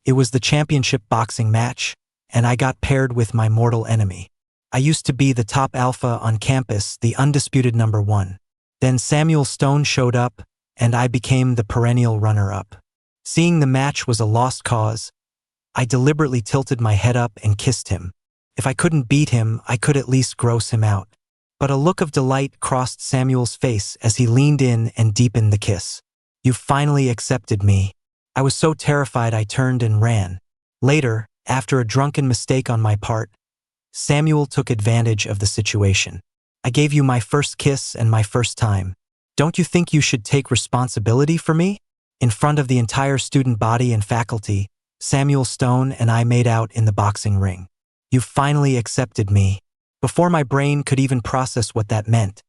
It was the championship boxing match, and I got paired with my mortal enemy. I used to be the top alpha on campus, the undisputed #1. Then Samuel Stone showed up, and I became the perennial runner-up. Seeing the match was a lost cause, I deliberately tilted my head up and kissed him. If I couldn't beat him, I could at least gross him out. But a look of delight crossed Samuel's face as he leaned in and deepened the kiss. "You finally accepted me." I was so terrified I turned and ran. Later, after a drunken mistake on my part, Samuel took advantage of the situation. "I gave you my first kiss and my first time. Don't you think you should take responsibility for me?" In front of the entire student body and faculty, Samuel Stone and I made out in the boxing ring. "You finally accepted me." Before my brain could even process what that meant,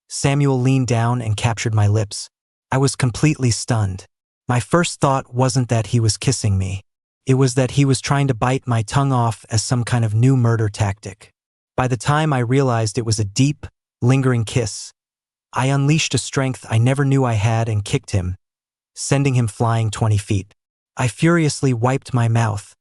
Samuel leaned down and captured my lips. I was completely stunned. My first thought wasn't that he was kissing me. It was that he was trying to bite my tongue off as some kind of new murder tactic. By the time I realized it was a deep, lingering kiss, I unleashed a strength I never knew I had and kicked him, sending him flying 20 feet. I furiously wiped my mouth,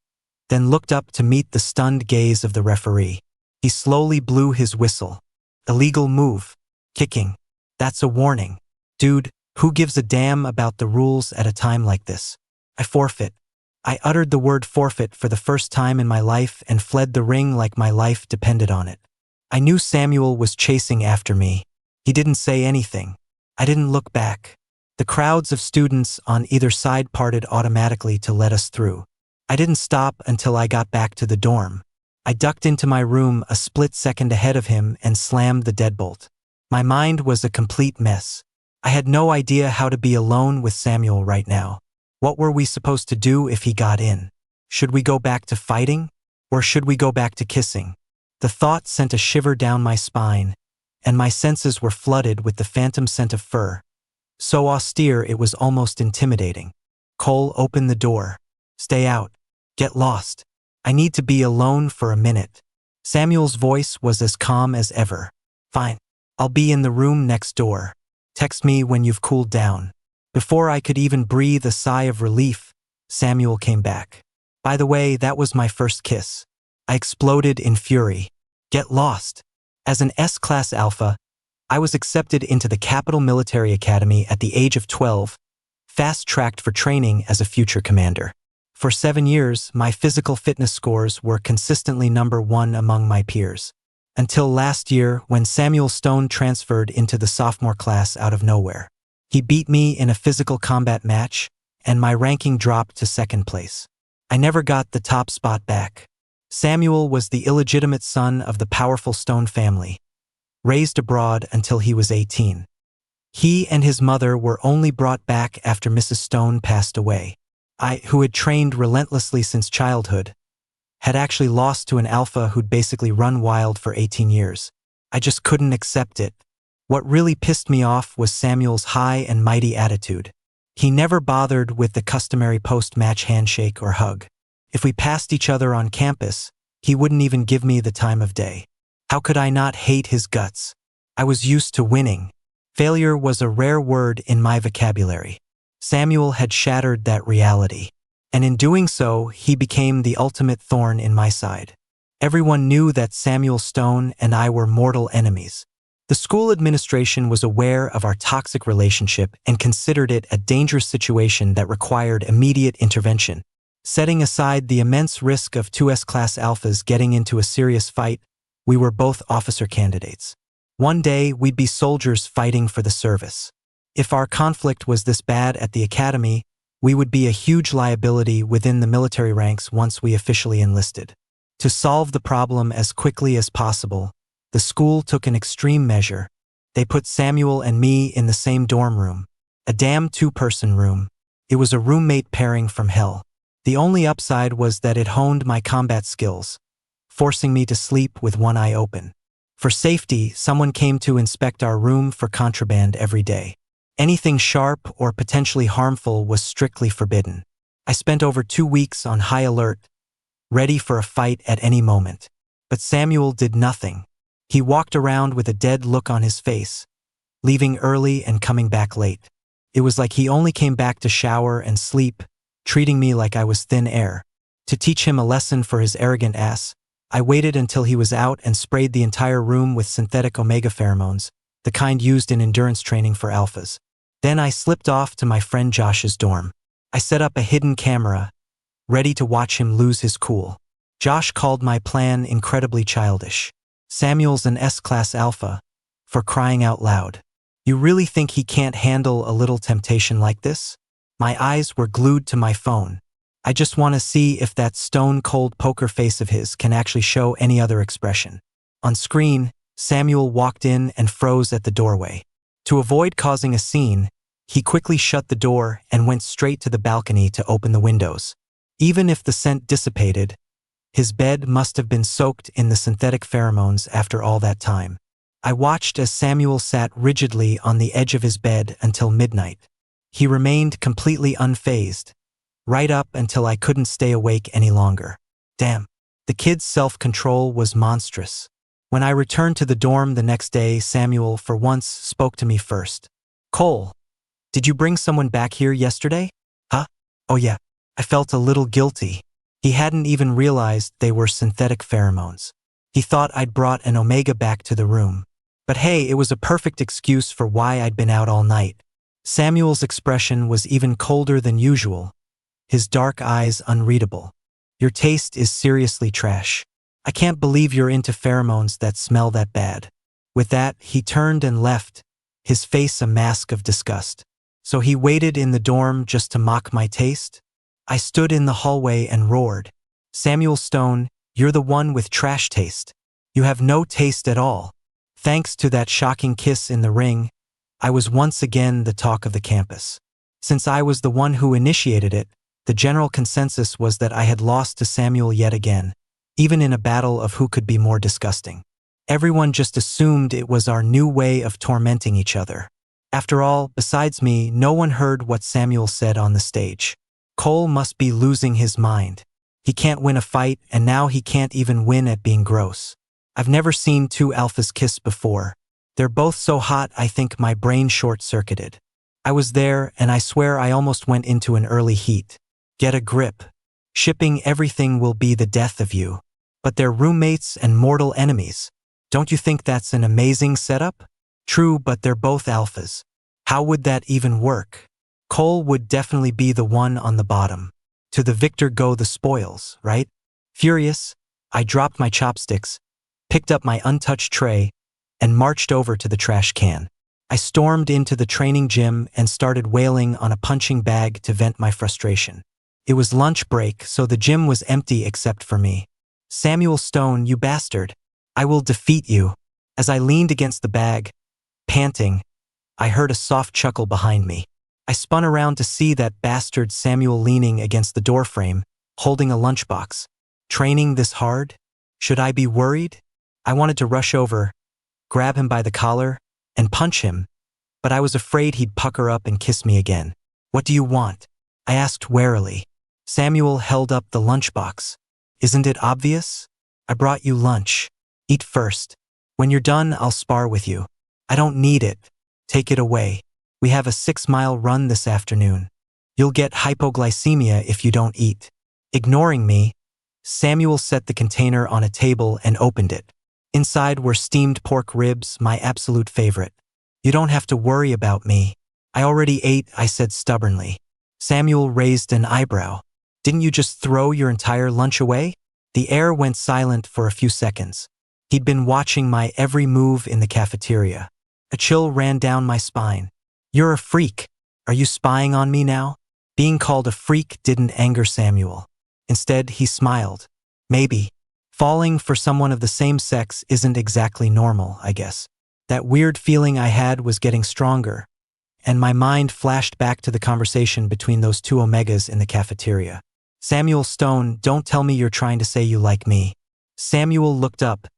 then looked up to meet the stunned gaze of the referee. He slowly blew his whistle. "Illegal move. Kicking. That's a warning. Dude, who gives a damn about the rules at a time like this? I forfeit." I uttered the word forfeit for the first time in my life and fled the ring like my life depended on it. I knew Samuel was chasing after me. He didn't say anything. I didn't look back. The crowds of students on either side parted automatically to let us through. I didn't stop until I got back to the dorm. I ducked into my room a split second ahead of him and slammed the deadbolt. My mind was a complete mess. I had no idea how to be alone with Samuel right now. What were we supposed to do if he got in? Should we go back to fighting? Or should we go back to kissing? The thought sent a shiver down my spine, and my senses were flooded with the phantom scent of fur. So austere it was almost intimidating. "Cole, open the door. Stay out. Get lost. I need to be alone for a minute." Samuel's voice was as calm as ever. "Fine. I'll be in the room next door. Text me when you've cooled down." Before I could even breathe a sigh of relief, Samuel came back. By the way, that was my first kiss. I exploded in fury. Get lost. As an S-class alpha, I was accepted into the Capitol Military Academy at the age of 12, fast-tracked for training as a future commander. For 7 years, my physical fitness scores were consistently #1 among my peers. Until last year, when Samuel Stone transferred into the sophomore class out of nowhere. He beat me in a physical combat match, and my ranking dropped to 2nd place. I never got the top spot back. Samuel was the illegitimate son of the powerful Stone family, raised abroad until he was 18. He and his mother were only brought back after Mrs. Stone passed away. I, who had trained relentlessly since childhood, had actually lost to an alpha who'd basically run wild for 18 years. I just couldn't accept it. What really pissed me off was Samuel's high and mighty attitude. He never bothered with the customary post-match handshake or hug. If we passed each other on campus, he wouldn't even give me the time of day. How could I not hate his guts? I was used to winning. Failure was a rare word in my vocabulary. Samuel had shattered that reality. And in doing so, he became the ultimate thorn in my side. Everyone knew that Samuel Stone and I were mortal enemies. The school administration was aware of our toxic relationship and considered it a dangerous situation that required immediate intervention. Setting aside the immense risk of 2 S-class alphas getting into a serious fight, we were both officer candidates. One day, we'd be soldiers fighting for the service. If our conflict was this bad at the academy, we would be a huge liability within the military ranks once we officially enlisted. To solve the problem as quickly as possible, the school took an extreme measure. They put Samuel and me in the same dorm room. A damn 2-person room. It was a roommate pairing from hell. The only upside was that it honed my combat skills, forcing me to sleep with one eye open. For safety, someone came to inspect our room for contraband every day. Anything sharp or potentially harmful was strictly forbidden. I spent over 2 weeks on high alert, ready for a fight at any moment. But Samuel did nothing. He walked around with a dead look on his face, leaving early and coming back late. It was like he only came back to shower and sleep, treating me like I was thin air. To teach him a lesson for his arrogant ass, I waited until he was out and sprayed the entire room with synthetic omega pheromones, the kind used in endurance training for alphas. Then I slipped off to my friend Josh's dorm. I set up a hidden camera, ready to watch him lose his cool. Josh called my plan incredibly childish. Samuel's an S-class alpha, for crying out loud. You really think he can't handle a little temptation like this? My eyes were glued to my phone. I just want to see if that stone-cold poker face of his can actually show any other expression. On screen, Samuel walked in and froze at the doorway. To avoid causing a scene, he quickly shut the door and went straight to the balcony to open the windows. Even if the scent dissipated, his bed must have been soaked in the synthetic pheromones after all that time. I watched as Samuel sat rigidly on the edge of his bed until midnight. He remained completely unfazed, right up until I couldn't stay awake any longer. Damn, the kid's self-control was monstrous. When I returned to the dorm the next day, Samuel, for once, spoke to me first. Cole, did you bring someone back here yesterday? Huh? Oh yeah. I felt a little guilty. He hadn't even realized they were synthetic pheromones. He thought I'd brought an omega back to the room. But hey, it was a perfect excuse for why I'd been out all night. Samuel's expression was even colder than usual, his dark eyes unreadable. Your taste is seriously trash. I can't believe you're into pheromones that smell that bad. With that, he turned and left, his face a mask of disgust. So he waited in the dorm just to mock my taste? I stood in the hallway and roared. Samuel Stone, you're the one with trash taste. You have no taste at all. Thanks to that shocking kiss in the ring, I was once again the talk of the campus. Since I was the one who initiated it, the general consensus was that I had lost to Samuel yet again, even in a battle of who could be more disgusting. Everyone just assumed it was our new way of tormenting each other. After all, besides me, no one heard what Samuel said on the stage. Cole must be losing his mind. He can't win a fight, and now he can't even win at being gross. I've never seen two alphas kiss before. They're both so hot I think my brain short-circuited. I was there, and I swear I almost went into an early heat. Get a grip. Shipping everything will be the death of you. But they're roommates and mortal enemies. Don't you think that's an amazing setup? True, but they're both alphas. How would that even work? Cole would definitely be the one on the bottom. To the victor go the spoils, right? Furious, I dropped my chopsticks, picked up my untouched tray, and marched over to the trash can. I stormed into the training gym and started wailing on a punching bag to vent my frustration. It was lunch break, so the gym was empty except for me. Samuel Stone, you bastard. I will defeat you. As I leaned against the bag, panting, I heard a soft chuckle behind me. I spun around to see that bastard Samuel leaning against the doorframe, holding a lunchbox. Training this hard? Should I be worried? I wanted to rush over, grab him by the collar, and punch him, but I was afraid he'd pucker up and kiss me again. What do you want? I asked warily. Samuel held up the lunchbox. Isn't it obvious? I brought you lunch. Eat first. When you're done, I'll spar with you. I don't need it. Take it away. We have a 6-mile run this afternoon. You'll get hypoglycemia if you don't eat. Ignoring me, Samuel set the container on a table and opened it. Inside were steamed pork ribs, my absolute favorite. You don't have to worry about me. I already ate, I said stubbornly. Samuel raised an eyebrow. Didn't you just throw your entire lunch away? The air went silent for a few seconds. He'd been watching my every move in the cafeteria. A chill ran down my spine. You're a freak. Are you spying on me now? Being called a freak didn't anger Samuel. Instead, he smiled. Maybe. Falling for someone of the same sex isn't exactly normal, I guess. That weird feeling I had was getting stronger, and my mind flashed back to the conversation between those two omegas in the cafeteria. Samuel Stone, don't tell me you're trying to say you like me. Samuel looked up,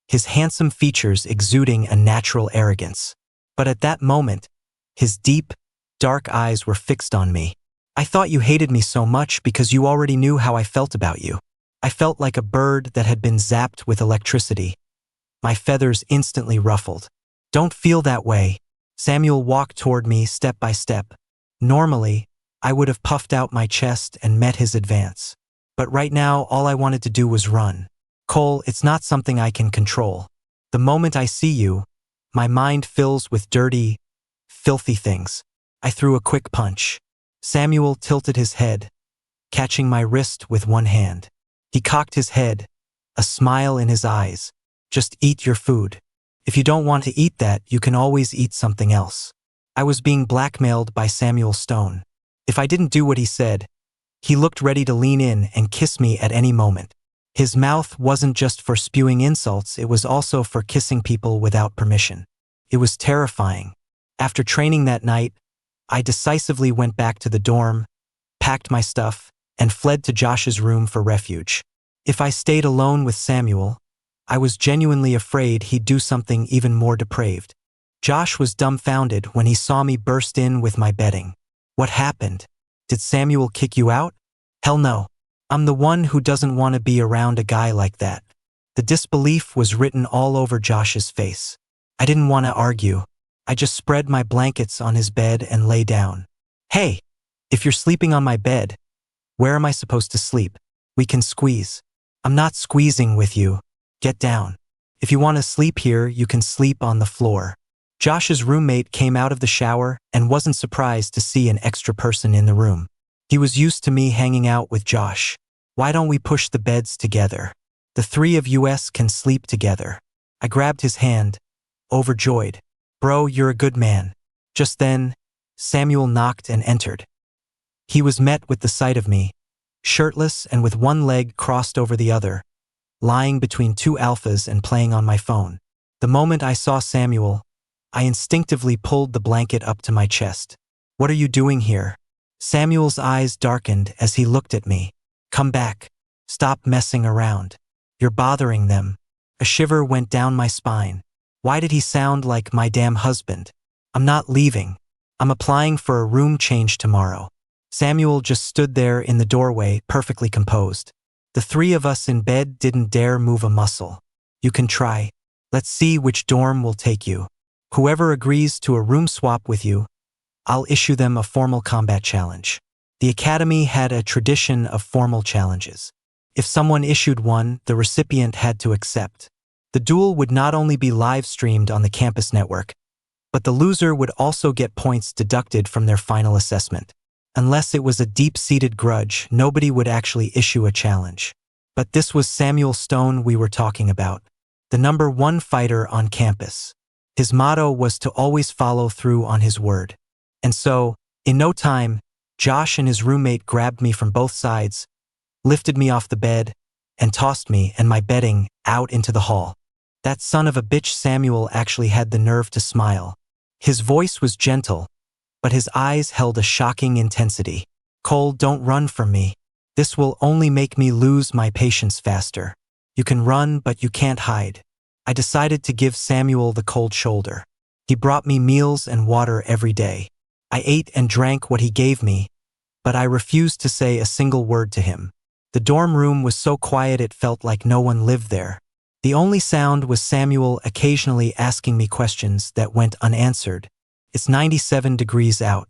his handsome features exuding a natural arrogance. But at that moment, his deep, dark eyes were fixed on me. I thought you hated me so much because you already knew how I felt about you. I felt like a bird that had been zapped with electricity. My feathers instantly ruffled. Don't feel that way. Samuel walked toward me step by step. Normally, I would have puffed out my chest and met his advance. But right now, all I wanted to do was run. Cole, it's not something I can control. The moment I see you, my mind fills with dirty, filthy things. I threw a quick punch. Samuel tilted his head, catching my wrist with one hand. He cocked his head, a smile in his eyes. Just eat your food. If you don't want to eat that, you can always eat something else. I was being blackmailed by Samuel Stone. If I didn't do what he said, he looked ready to lean in and kiss me at any moment. His mouth wasn't just for spewing insults, it was also for kissing people without permission. It was terrifying. After training that night, I decisively went back to the dorm, packed my stuff, and fled to Josh's room for refuge. If I stayed alone with Samuel, I was genuinely afraid he'd do something even more depraved. Josh was dumbfounded when he saw me burst in with my bedding. What happened? Did Samuel kick you out? Hell no. I'm the one who doesn't want to be around a guy like that. The disbelief was written all over Josh's face. I didn't want to argue. I just spread my blankets on his bed and lay down. Hey, if you're sleeping on my bed, where am I supposed to sleep? We can squeeze. I'm not squeezing with you. Get down. If you want to sleep here, you can sleep on the floor. Josh's roommate came out of the shower and wasn't surprised to see an extra person in the room. He was used to me hanging out with Josh. Why don't we push the beds together? The three of us can sleep together. I grabbed his hand, overjoyed. Bro, you're a good man. Just then, Samuel knocked and entered. He was met with the sight of me, shirtless and with one leg crossed over the other, lying between two alphas and playing on my phone. The moment I saw Samuel, I instinctively pulled the blanket up to my chest. What are you doing here? Samuel's eyes darkened as he looked at me. Come back. Stop messing around. You're bothering them. A shiver went down my spine. Why did he sound like my damn husband? I'm not leaving. I'm applying for a room change tomorrow. Samuel just stood there in the doorway, perfectly composed. The three of us in bed didn't dare move a muscle. You can try. Let's see which dorm will take you. Whoever agrees to a room swap with you, I'll issue them a formal combat challenge. The academy had a tradition of formal challenges. If someone issued one, the recipient had to accept. The duel would not only be live-streamed on the campus network, but the loser would also get points deducted from their final assessment. Unless it was a deep-seated grudge, nobody would actually issue a challenge. But this was Samuel Stone we were talking about, the #1 fighter on campus. His motto was to always follow through on his word. And so, in no time, Josh and his roommate grabbed me from both sides, lifted me off the bed, and tossed me and my bedding out into the hall. That son of a bitch Samuel actually had the nerve to smile. His voice was gentle, but his eyes held a shocking intensity. Cole, don't run from me. This will only make me lose my patience faster. You can run, but you can't hide. I decided to give Samuel the cold shoulder. He brought me meals and water every day. I ate and drank what he gave me, but I refused to say a single word to him. The dorm room was so quiet it felt like no one lived there. The only sound was Samuel occasionally asking me questions that went unanswered. It's 97 degrees out.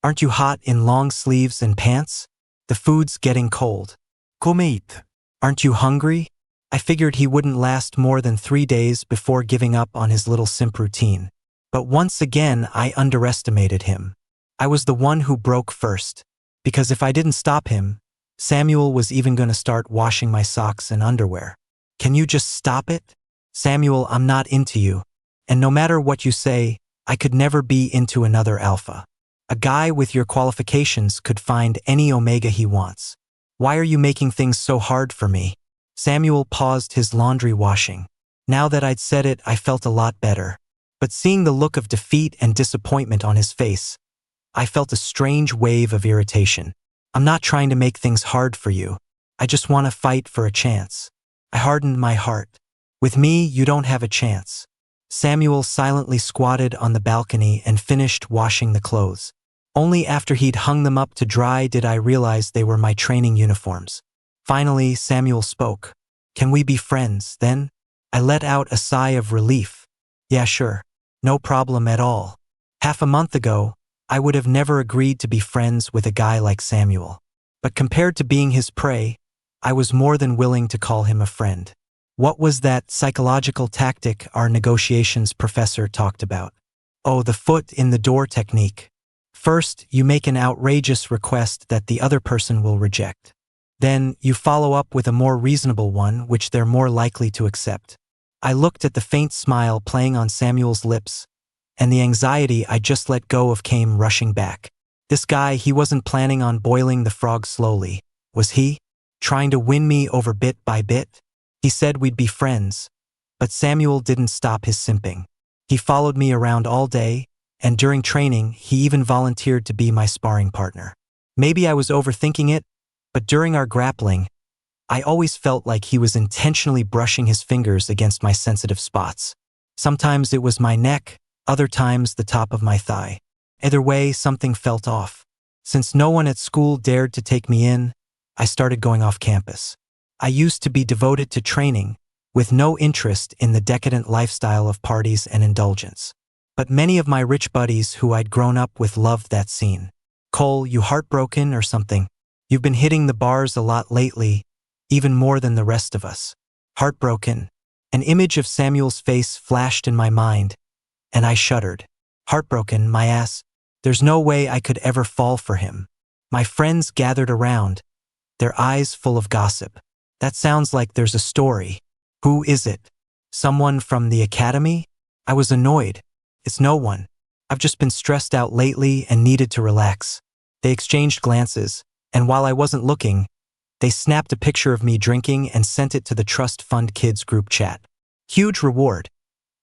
Aren't you hot in long sleeves and pants? The food's getting cold. Come eat. Aren't you hungry? I figured he wouldn't last more than 3 days before giving up on his little simp routine. But once again, I underestimated him. I was the one who broke first, because if I didn't stop him, Samuel was even going to start washing my socks and underwear. Can you just stop it? Samuel, I'm not into you. And no matter what you say, I could never be into another alpha. A guy with your qualifications could find any omega he wants. Why are you making things so hard for me? Samuel paused his laundry washing. Now that I'd said it, I felt a lot better. But seeing the look of defeat and disappointment on his face, I felt a strange wave of irritation. I'm not trying to make things hard for you. I just want to fight for a chance. I hardened my heart. With me, you don't have a chance. Samuel silently squatted on the balcony and finished washing the clothes. Only after he'd hung them up to dry did I realize they were my training uniforms. Finally, Samuel spoke. Can we be friends, then? I let out a sigh of relief. Yeah, sure. No problem at all. Half a month ago, I would have never agreed to be friends with a guy like Samuel. But compared to being his prey, I was more than willing to call him a friend. What was that psychological tactic our negotiations professor talked about? Oh, the foot in the door technique. First, you make an outrageous request that the other person will reject. Then, you follow up with a more reasonable one which they're more likely to accept. I looked at the faint smile playing on Samuel's lips, and the anxiety I just let go of came rushing back. This guy, he wasn't planning on boiling the frog slowly, was he? Trying to win me over bit by bit? He said we'd be friends, but Samuel didn't stop his simping. He followed me around all day, and during training, he even volunteered to be my sparring partner. Maybe I was overthinking it, but during our grappling, I always felt like he was intentionally brushing his fingers against my sensitive spots. Sometimes it was my neck, other times the top of my thigh. Either way, something felt off. Since no one at school dared to take me in, I started going off campus. I used to be devoted to training, with no interest in the decadent lifestyle of parties and indulgence. But many of my rich buddies who I'd grown up with loved that scene. Cole, you heartbroken or something? You've been hitting the bars a lot lately, even more than the rest of us. Heartbroken. An image of Samuel's face flashed in my mind, and I shuddered. Heartbroken, my ass. There's no way I could ever fall for him. My friends gathered around, their eyes full of gossip. That sounds like there's a story. Who is it? Someone from the academy? I was annoyed. It's no one. I've just been stressed out lately and needed to relax. They exchanged glances, and while I wasn't looking, they snapped a picture of me drinking and sent it to the Trust Fund Kids group chat. Huge reward.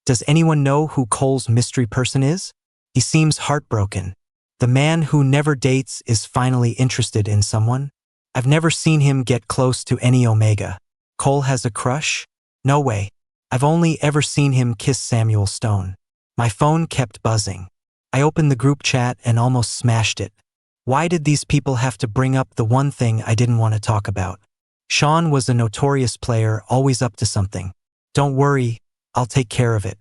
Does anyone know who Cole's mystery person is? He seems heartbroken. The man who never dates is finally interested in someone? I've never seen him get close to any Omega. Cole has a crush? No way. I've only ever seen him kiss Samuel Stone. My phone kept buzzing. I opened the group chat and almost smashed it. Why did these people have to bring up the one thing I didn't want to talk about? Sean was a notorious player, always up to something. Don't worry, I'll take care of it.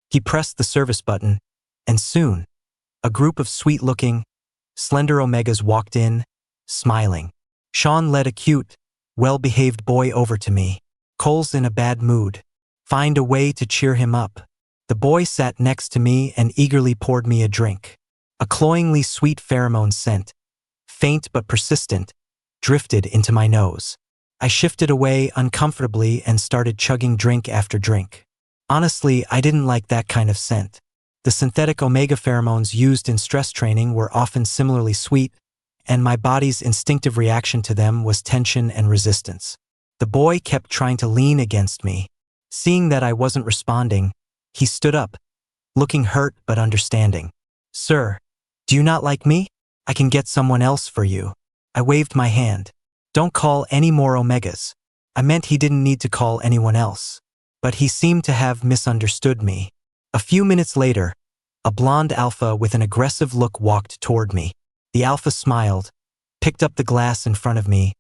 He pressed the service button, and soon, a group of sweet-looking, slender Omegas walked in, smiling. Sean led a cute, well-behaved boy over to me. Cole's in a bad mood. Find a way to cheer him up. The boy sat next to me and eagerly poured me a drink. A cloyingly sweet pheromone scent, faint but persistent, drifted into my nose. I shifted away uncomfortably and started chugging drink after drink. Honestly, I didn't like that kind of scent. The synthetic omega pheromones used in stress training were often similarly sweet, and my body's instinctive reaction to them was tension and resistance. The boy kept trying to lean against me. Seeing that I wasn't responding, he stood up, looking hurt but understanding. Sir, do you not like me? I can get someone else for you. I waved my hand. Don't call any more Omegas. I meant he didn't need to call anyone else. But he seemed to have misunderstood me. A few minutes later, a blonde alpha with an aggressive look walked toward me. The alpha smiled, picked up the glass in front of me,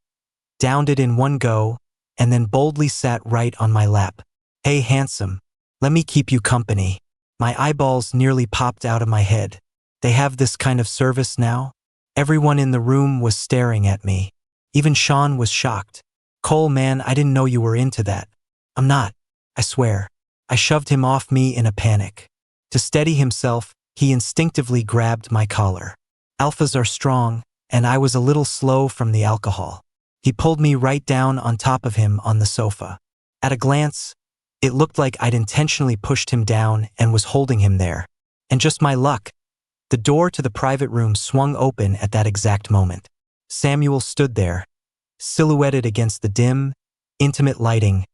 downed it in one go, and then boldly sat right on my lap. Hey handsome, let me keep you company. My eyeballs nearly popped out of my head. They have this kind of service now? Everyone in the room was staring at me. Even Sean was shocked. Cole, man, I didn't know you were into that. I'm not, I swear. I shoved him off me in a panic. To steady himself, he instinctively grabbed my collar. Alphas are strong, and I was a little slow from the alcohol. He pulled me right down on top of him on the sofa. At a glance, it looked like I'd intentionally pushed him down and was holding him there. And just my luck, the door to the private room swung open at that exact moment. Samuel stood there, silhouetted against the dim, intimate lighting,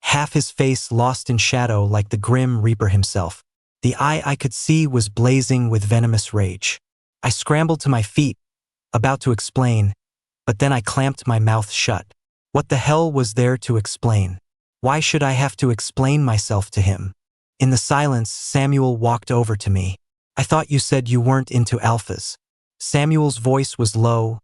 half his face lost in shadow like the grim Reaper himself. The eye I could see was blazing with venomous rage. I scrambled to my feet, about to explain, but then I clamped my mouth shut. What the hell was there to explain? Why should I have to explain myself to him? In the silence, Samuel walked over to me. I thought you said you weren't into alphas. Samuel's voice was low,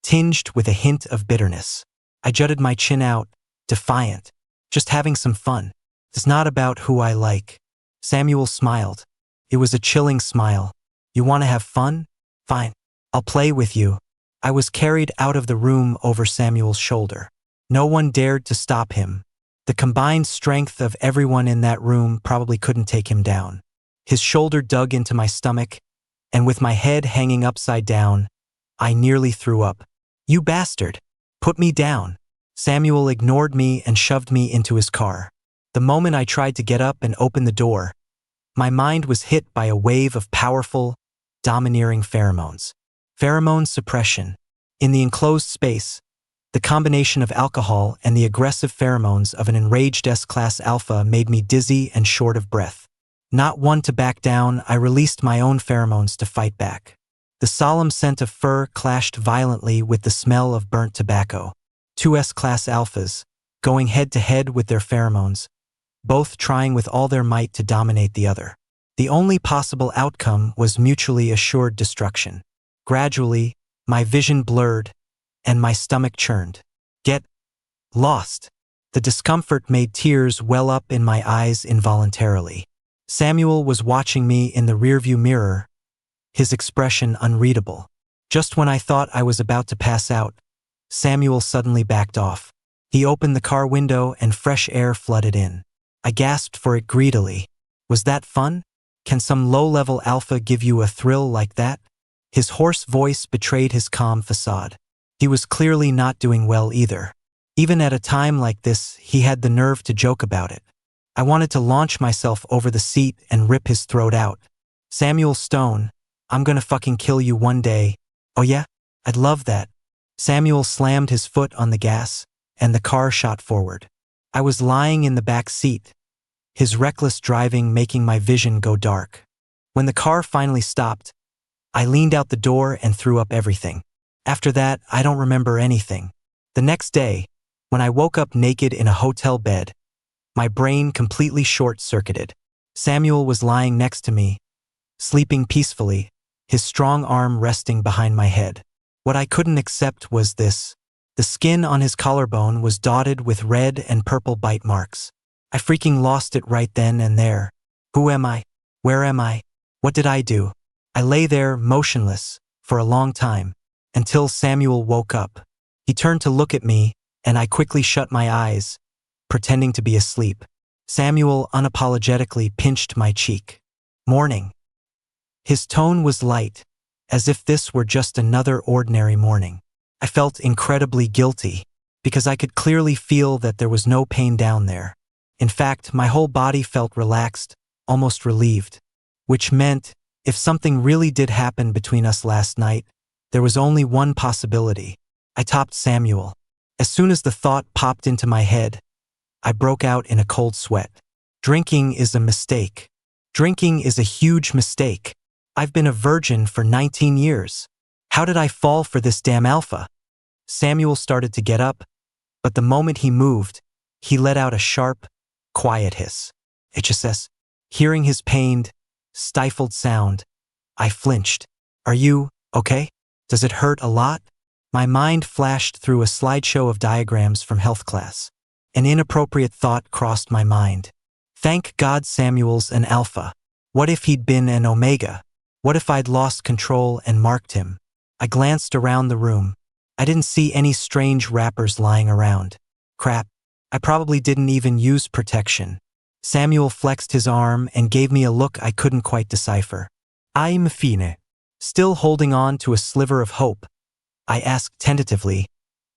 tinged with a hint of bitterness. I jutted my chin out, defiant. Just having some fun. It's not about who I like. Samuel smiled. It was a chilling smile. You want to have fun? Fine. I'll play with you. I was carried out of the room over Samuel's shoulder. No one dared to stop him. The combined strength of everyone in that room probably couldn't take him down. His shoulder dug into my stomach, and with my head hanging upside down, I nearly threw up. You bastard! Put me down! Samuel ignored me and shoved me into his car. The moment I tried to get up and open the door, my mind was hit by a wave of powerful, domineering pheromones. Pheromone suppression. In the enclosed space, the combination of alcohol and the aggressive pheromones of an enraged S-class alpha made me dizzy and short of breath. Not one to back down, I released my own pheromones to fight back. The solemn scent of fur clashed violently with the smell of burnt tobacco. Two S-class alphas, going head-to-head with their pheromones, both trying with all their might to dominate the other. The only possible outcome was mutually assured destruction. Gradually, my vision blurred, and my stomach churned. Get lost. The discomfort made tears well up in my eyes involuntarily. Samuel was watching me in the rearview mirror, his expression unreadable. Just when I thought I was about to pass out, Samuel suddenly backed off. He opened the car window and fresh air flooded in. I gasped for it greedily. Was that fun? Can some low-level alpha give you a thrill like that? His hoarse voice betrayed his calm facade. He was clearly not doing well either. Even at a time like this, he had the nerve to joke about it. I wanted to launch myself over the seat and rip his throat out. Samuel Stone, I'm gonna fucking kill you one day. Oh yeah? I'd love that. Samuel slammed his foot on the gas, and the car shot forward. I was lying in the back seat, his reckless driving making my vision go dark. When the car finally stopped, I leaned out the door and threw up everything. After that, I don't remember anything. The next day, when I woke up naked in a hotel bed, my brain completely short-circuited. Samuel was lying next to me, sleeping peacefully, his strong arm resting behind my head. What I couldn't accept was this. The skin on his collarbone was dotted with red and purple bite marks. I freaking lost it right then and there. Who am I? Where am I? What did I do? I lay there, motionless, for a long time, until Samuel woke up. He turned to look at me, and I quickly shut my eyes, pretending to be asleep. Samuel unapologetically pinched my cheek. Morning. His tone was light, as if this were just another ordinary morning. I felt incredibly guilty, because I could clearly feel that there was no pain down there. In fact, my whole body felt relaxed, almost relieved. Which meant, if something really did happen between us last night, there was only one possibility. I topped Samuel. As soon as the thought popped into my head, I broke out in a cold sweat. Drinking is a mistake. Drinking is a huge mistake. I've been a virgin for 19 years. How did I fall for this damn alpha? Samuel started to get up, but the moment he moved, he let out a sharp, quiet hiss. HSS. Hearing his pained, stifled sound, I flinched. Are you okay? Does it hurt a lot? My mind flashed through a slideshow of diagrams from health class. An inappropriate thought crossed my mind. Thank God Samuel's an alpha. What if he'd been an omega? What if I'd lost control and marked him? I glanced around the room. I didn't see any strange wrappers lying around. Crap. I probably didn't even use protection. Samuel flexed his arm and gave me a look I couldn't quite decipher. I'm fine. Still holding on to a sliver of hope, I asked tentatively,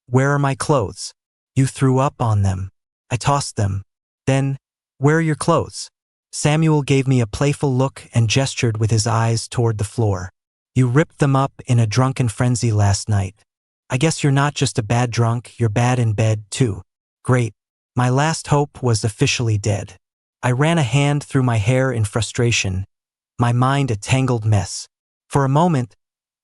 where are my clothes? You threw up on them. I tossed them. Then, where are your clothes? Samuel gave me a playful look and gestured with his eyes toward the floor. You ripped them up in a drunken frenzy last night. I guess you're not just a bad drunk, you're bad in bed too. Great. My last hope was officially dead. I ran a hand through my hair in frustration, my mind a tangled mess. For a moment,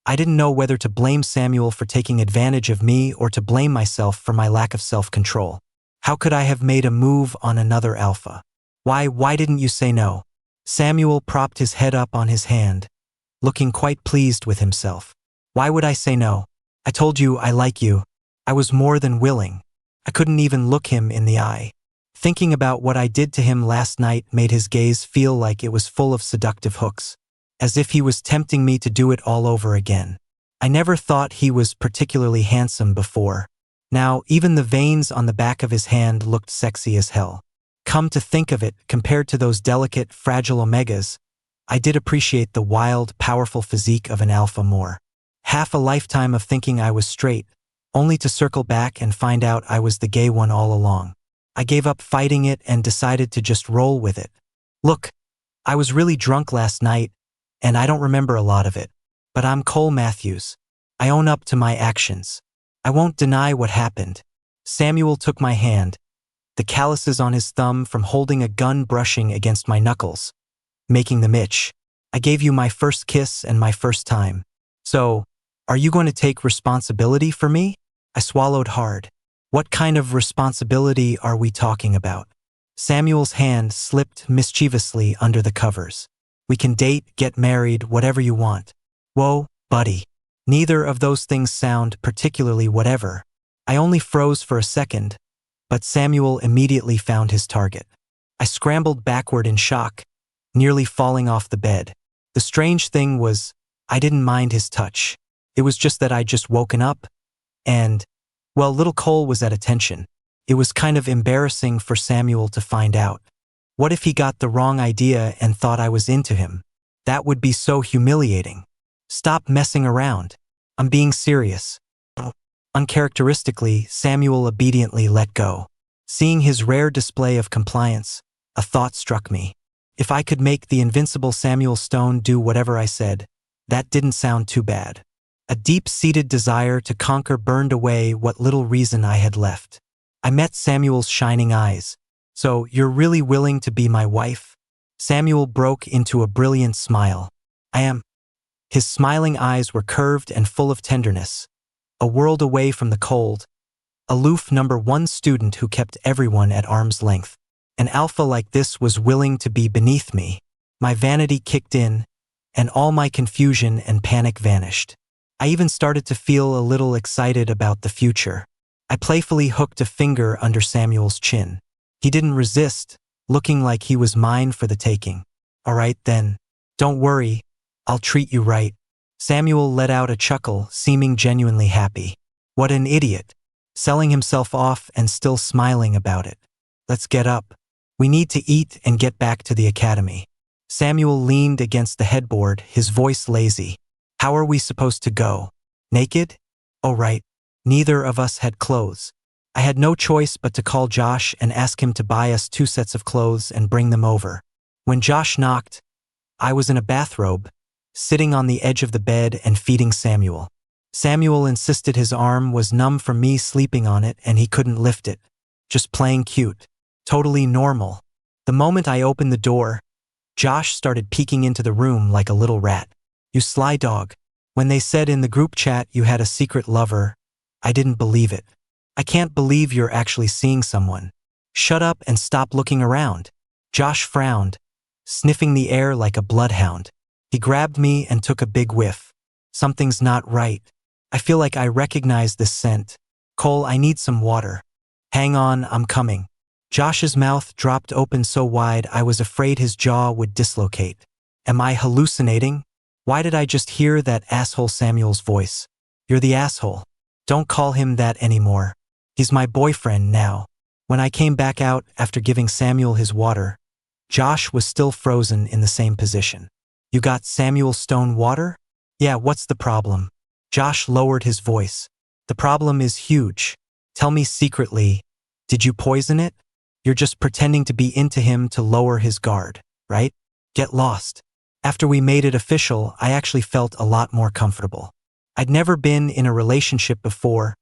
I didn't know whether to blame Samuel for taking advantage of me or to blame myself for my lack of self-control. How could I have made a move on another alpha? Why didn't you say no? Samuel propped his head up on his hand, looking quite pleased with himself. Why would I say no? I told you I like you. I was more than willing. I couldn't even look him in the eye. Thinking about what I did to him last night made his gaze feel like it was full of seductive hooks. as if he was tempting me to do it all over again. I never thought he was particularly handsome before. Now, even the veins on the back of his hand looked sexy as hell. Come to think of it, compared to those delicate, fragile omegas, I did appreciate the wild, powerful physique of an alpha more. Half a lifetime of thinking I was straight, only to circle back and find out I was the gay one all along. I gave up fighting it and decided to just roll with it. Look, I was really drunk last night, and I don't remember a lot of it. But I'm Cole Matthews. I own up to my actions. I won't deny what happened. Samuel took my hand, the calluses on his thumb from holding a gun brushing against my knuckles, making them itch. I gave you my first kiss and my first time. So, are you going to take responsibility for me? I swallowed hard. What kind of responsibility are we talking about? Samuel's hand slipped mischievously under the covers. We can date, get married, whatever you want. Whoa, buddy. Neither of those things sound particularly whatever. I only froze for a second, but Samuel immediately found his target. I scrambled backward in shock, nearly falling off the bed. The strange thing was, I didn't mind his touch. It was just that I'd just woken up, and, well, little Cole was at attention. It was kind of embarrassing for Samuel to find out. What if he got the wrong idea and thought I was into him? That would be so humiliating. Stop messing around. I'm being serious. Uncharacteristically, Samuel obediently let go. Seeing his rare display of compliance, a thought struck me. If I could make the invincible Samuel Stone do whatever I said, that didn't sound too bad. A deep-seated desire to conquer burned away what little reason I had left. I met Samuel's shining eyes. So, you're really willing to be my wife? Samuel broke into a brilliant smile. I am. His smiling eyes were curved and full of tenderness. A world away from the cold, aloof #1 student who kept everyone at arm's length. An alpha like this was willing to be beneath me. My vanity kicked in, and all my confusion and panic vanished. I even started to feel a little excited about the future. I playfully hooked a finger under Samuel's chin. He didn't resist, looking like he was mine for the taking. All right then. Don't worry, I'll treat you right. Samuel let out a chuckle, seeming genuinely happy. What an idiot. Selling himself off and still smiling about it. Let's get up. We need to eat and get back to the academy. Samuel leaned against the headboard, his voice lazy. How are we supposed to go? Naked? Oh right. Neither of us had clothes. I had no choice but to call Josh and ask him to buy us 2 sets of clothes and bring them over. When Josh knocked, I was in a bathrobe, sitting on the edge of the bed and feeding Samuel. Samuel insisted his arm was numb from me sleeping on it and he couldn't lift it. Just playing cute. Totally normal. The moment I opened the door, Josh started peeking into the room like a little rat. You sly dog. When they said in the group chat you had a secret lover, I didn't believe it. I can't believe you're actually seeing someone. Shut up and stop looking around. Josh frowned, sniffing the air like a bloodhound. He grabbed me and took a big whiff. Something's not right. I feel like I recognize this scent. Cole, I need some water. Hang on, I'm coming. Josh's mouth dropped open so wide I was afraid his jaw would dislocate. Am I hallucinating? Why did I just hear that asshole Samuel's voice? You're the asshole. Don't call him that anymore. He's my boyfriend now. When I came back out after giving Samuel his water, Josh was still frozen in the same position. You got Samuel Stone water? Yeah, what's the problem? Josh lowered his voice. The problem is huge. Tell me secretly, did you poison it? You're just pretending to be into him to lower his guard, right? Get lost. After we made it official, I actually felt a lot more comfortable. I'd never been in a relationship before,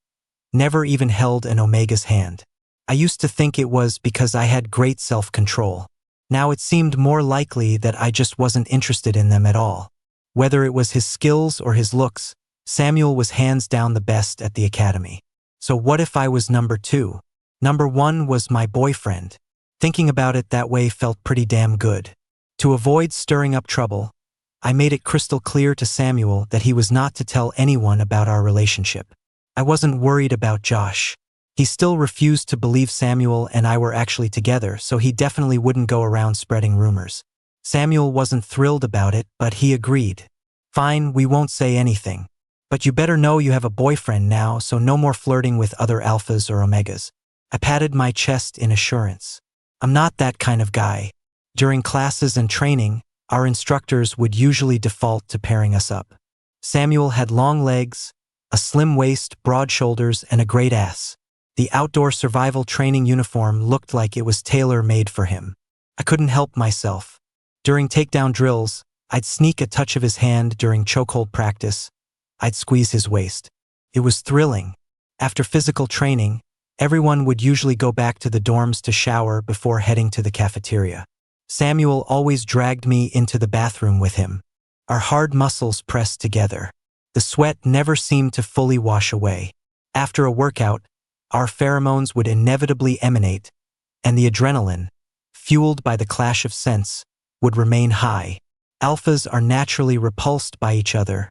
never even held an Omega's hand. I used to think it was because I had great self-control. Now it seemed more likely that I just wasn't interested in them at all. Whether it was his skills or his looks, Samuel was hands down the best at the academy. So what if I was #2? #1 was my boyfriend. Thinking about it that way felt pretty damn good. To avoid stirring up trouble, I made it crystal clear to Samuel that he was not to tell anyone about our relationship. I wasn't worried about Josh. He still refused to believe Samuel and I were actually together, so he definitely wouldn't go around spreading rumors. Samuel wasn't thrilled about it, but he agreed. Fine, we won't say anything. But you better know you have a boyfriend now, so no more flirting with other alphas or omegas. I patted my chest in assurance. I'm not that kind of guy. During classes and training, our instructors would usually default to pairing us up. Samuel had long legs, a slim waist, broad shoulders, and a great ass. The outdoor survival training uniform looked like it was tailor-made for him. I couldn't help myself. During takedown drills, I'd sneak a touch of his hand. During chokehold practice, I'd squeeze his waist. It was thrilling. After physical training, everyone would usually go back to the dorms to shower before heading to the cafeteria. Samuel always dragged me into the bathroom with him. Our hard muscles pressed together. The sweat never seemed to fully wash away. After a workout, our pheromones would inevitably emanate, and the adrenaline, fueled by the clash of scents, would remain high. Alphas are naturally repulsed by each other,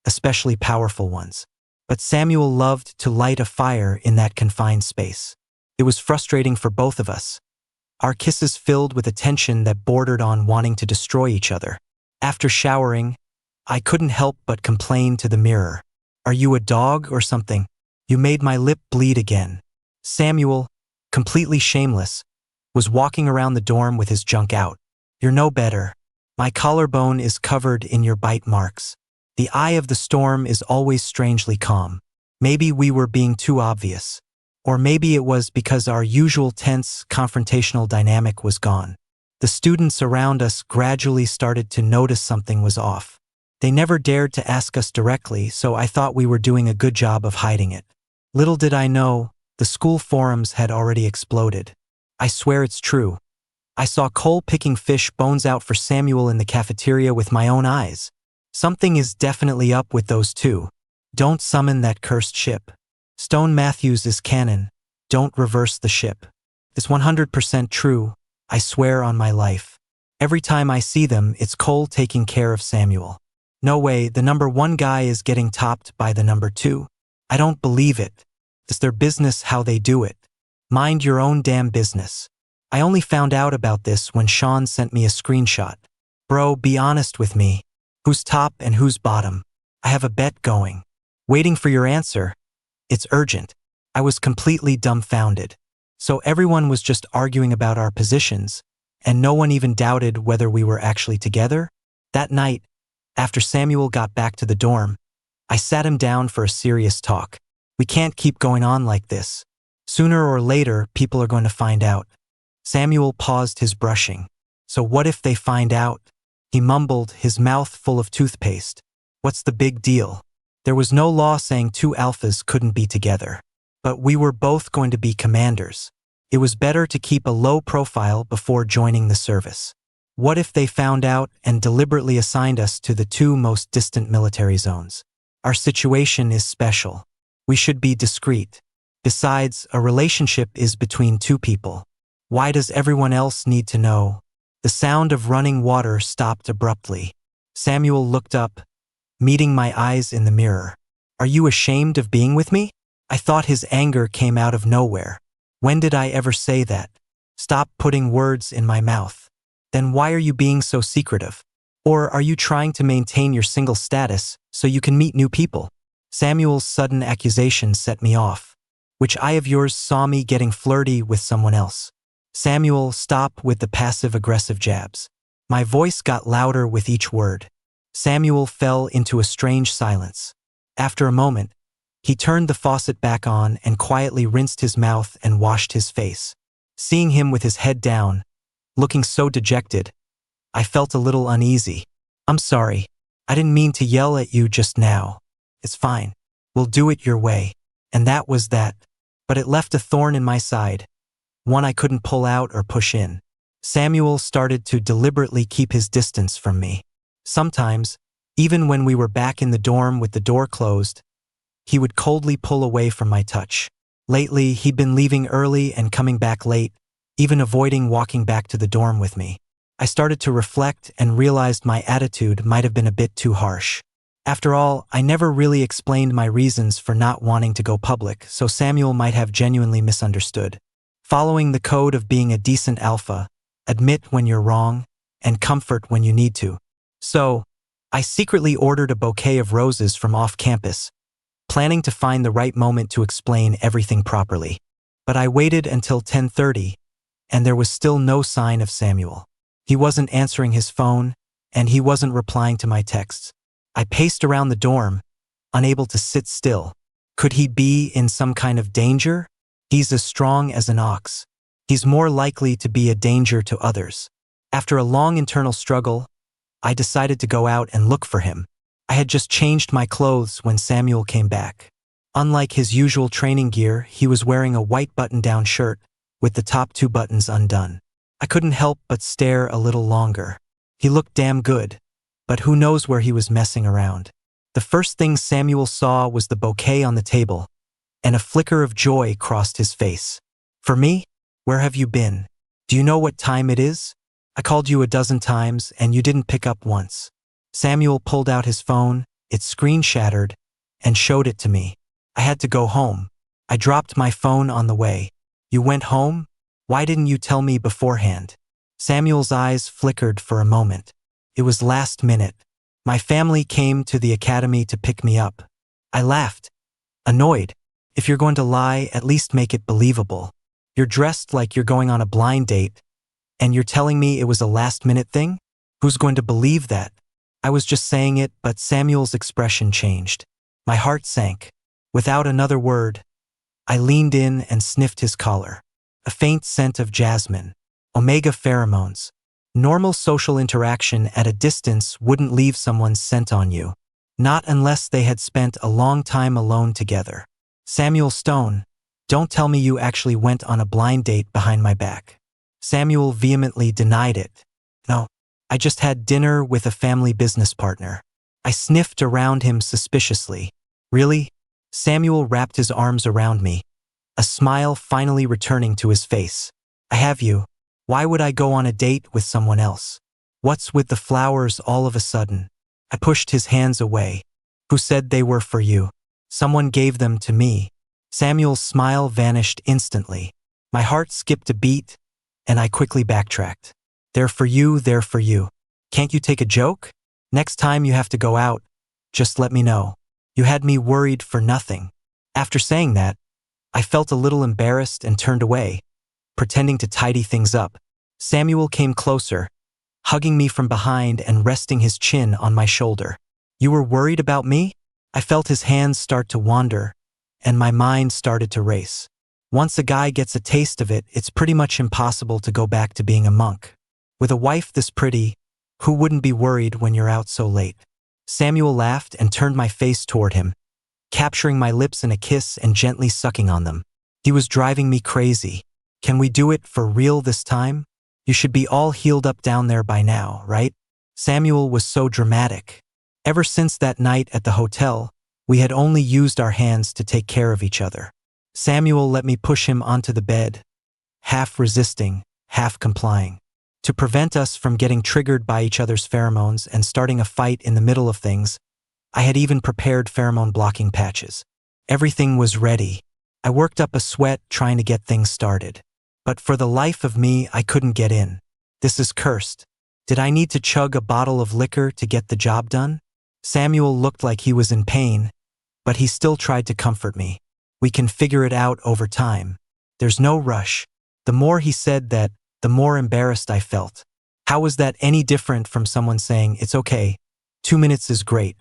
especially powerful ones. But Samuel loved to light a fire in that confined space. It was frustrating for both of us. Our kisses filled with a tension that bordered on wanting to destroy each other. After showering, I couldn't help but complain to the mirror. Are you a dog or something? You made my lip bleed again. Samuel, completely shameless, was walking around the dorm with his junk out. You're no better. My collarbone is covered in your bite marks. The eye of the storm is always strangely calm. Maybe we were being too obvious. Or maybe it was because our usual tense, confrontational dynamic was gone. The students around us gradually started to notice something was off. They never dared to ask us directly, so I thought we were doing a good job of hiding it. Little did I know, the school forums had already exploded. I swear it's true. I saw Cole picking fish bones out for Samuel in the cafeteria with my own eyes. Something is definitely up with those two. Don't summon that cursed ship. Stone Matthews is canon. Don't reverse the ship. It's 100% true, I swear on my life. Every time I see them, it's Cole taking care of Samuel. No way, the number one guy is getting topped by the number two. I don't believe it. It's their business how they do it. Mind your own damn business. I only found out about this when Sean sent me a screenshot. Bro, be honest with me. Who's top and who's bottom? I have a bet going. Waiting for your answer. It's urgent. I was completely dumbfounded. So everyone was just arguing about our positions, and no one even doubted whether we were actually together? That night, after Samuel got back to the dorm, I sat him down for a serious talk. We can't keep going on like this. Sooner or later, people are going to find out. Samuel paused his brushing. So what if they find out? He mumbled, his mouth full of toothpaste. What's the big deal? There was no law saying two alphas couldn't be together. But we were both going to be commanders. It was better to keep a low profile before joining the service. What if they found out and deliberately assigned us to the two most distant military zones? Our situation is special. We should be discreet. Besides, a relationship is between two people. Why does everyone else need to know? The sound of running water stopped abruptly. Samuel looked up, meeting my eyes in the mirror. Are you ashamed of being with me? I thought his anger came out of nowhere. When did I ever say that? Stop putting words in my mouth. Then why are you being so secretive? Or are you trying to maintain your single status so you can meet new people? Samuel's sudden accusation set me off. Which eye of yours saw me getting flirty with someone else? Samuel, stop with the passive-aggressive jabs. My voice got louder with each word. Samuel fell into a strange silence. After a moment, he turned the faucet back on and quietly rinsed his mouth and washed his face. Seeing him with his head down, looking so dejected, I felt a little uneasy. I'm sorry. I didn't mean to yell at you just now. It's fine. We'll do it your way. And that was that. But it left a thorn in my side, one I couldn't pull out or push in. Samuel started to deliberately keep his distance from me. Sometimes, even when we were back in the dorm with the door closed, he would coldly pull away from my touch. Lately, he'd been leaving early and coming back late, even avoiding walking back to the dorm with me. I started to reflect and realized my attitude might have been a bit too harsh. After all, I never really explained my reasons for not wanting to go public, so Samuel might have genuinely misunderstood. Following the code of being a decent alpha, admit when you're wrong, and comfort when you need to. So, I secretly ordered a bouquet of roses from off campus, planning to find the right moment to explain everything properly. But I waited until 10:30, and there was still no sign of Samuel. He wasn't answering his phone, and he wasn't replying to my texts. I paced around the dorm, unable to sit still. Could he be in some kind of danger? He's as strong as an ox. He's more likely to be a danger to others. After a long internal struggle, I decided to go out and look for him. I had just changed my clothes when Samuel came back. Unlike his usual training gear, he was wearing a white button-down shirt with the top 2 buttons undone. I couldn't help but stare a little longer. He looked damn good, but who knows where he was messing around. The first thing Samuel saw was the bouquet on the table, and a flicker of joy crossed his face. For me? Where have you been? Do you know what time it is? I called you a dozen times and you didn't pick up once. Samuel pulled out his phone, its screen shattered, and showed it to me. I had to go home. I dropped my phone on the way. You went home? Why didn't you tell me beforehand? Samuel's eyes flickered for a moment. It was last minute. My family came to the academy to pick me up. I laughed, annoyed. If you're going to lie, at least make it believable. You're dressed like you're going on a blind date, and you're telling me it was a last-minute thing? Who's going to believe that? I was just saying it, but Samuel's expression changed. My heart sank. Without another word, I leaned in and sniffed his collar. A faint scent of jasmine. Omega pheromones. Normal social interaction at a distance wouldn't leave someone's scent on you. Not unless they had spent a long time alone together. Samuel Stone, don't tell me you actually went on a blind date behind my back. Samuel vehemently denied it. No, I just had dinner with a family business partner. I sniffed around him suspiciously. Really? Samuel wrapped his arms around me, a smile finally returning to his face. I have you. Why would I go on a date with someone else? What's with the flowers all of a sudden? I pushed his hands away. Who said they were for you? Someone gave them to me. Samuel's smile vanished instantly. My heart skipped a beat, and I quickly backtracked. They're for you, they're for you. Can't you take a joke? Next time you have to go out, just let me know. You had me worried for nothing. After saying that, I felt a little embarrassed and turned away, pretending to tidy things up. Samuel came closer, hugging me from behind and resting his chin on my shoulder. You were worried about me? I felt his hands start to wander, and my mind started to race. Once a guy gets a taste of it, it's pretty much impossible to go back to being a monk. With a wife this pretty, who wouldn't be worried when you're out so late? Samuel laughed and turned my face toward him, capturing my lips in a kiss and gently sucking on them. He was driving me crazy. Can we do it for real this time? You should be all healed up down there by now, right? Samuel was so dramatic. Ever since that night at the hotel, we had only used our hands to take care of each other. Samuel let me push him onto the bed, half resisting, half complying. To prevent us from getting triggered by each other's pheromones and starting a fight in the middle of things, I had even prepared pheromone blocking patches. Everything was ready. I worked up a sweat trying to get things started. But for the life of me, I couldn't get in. This is cursed. Did I need to chug a bottle of liquor to get the job done? Samuel looked like he was in pain, but he still tried to comfort me. We can figure it out over time. There's no rush. The more he said that, the more embarrassed I felt. How was that any different from someone saying, it's okay, 2 minutes is great?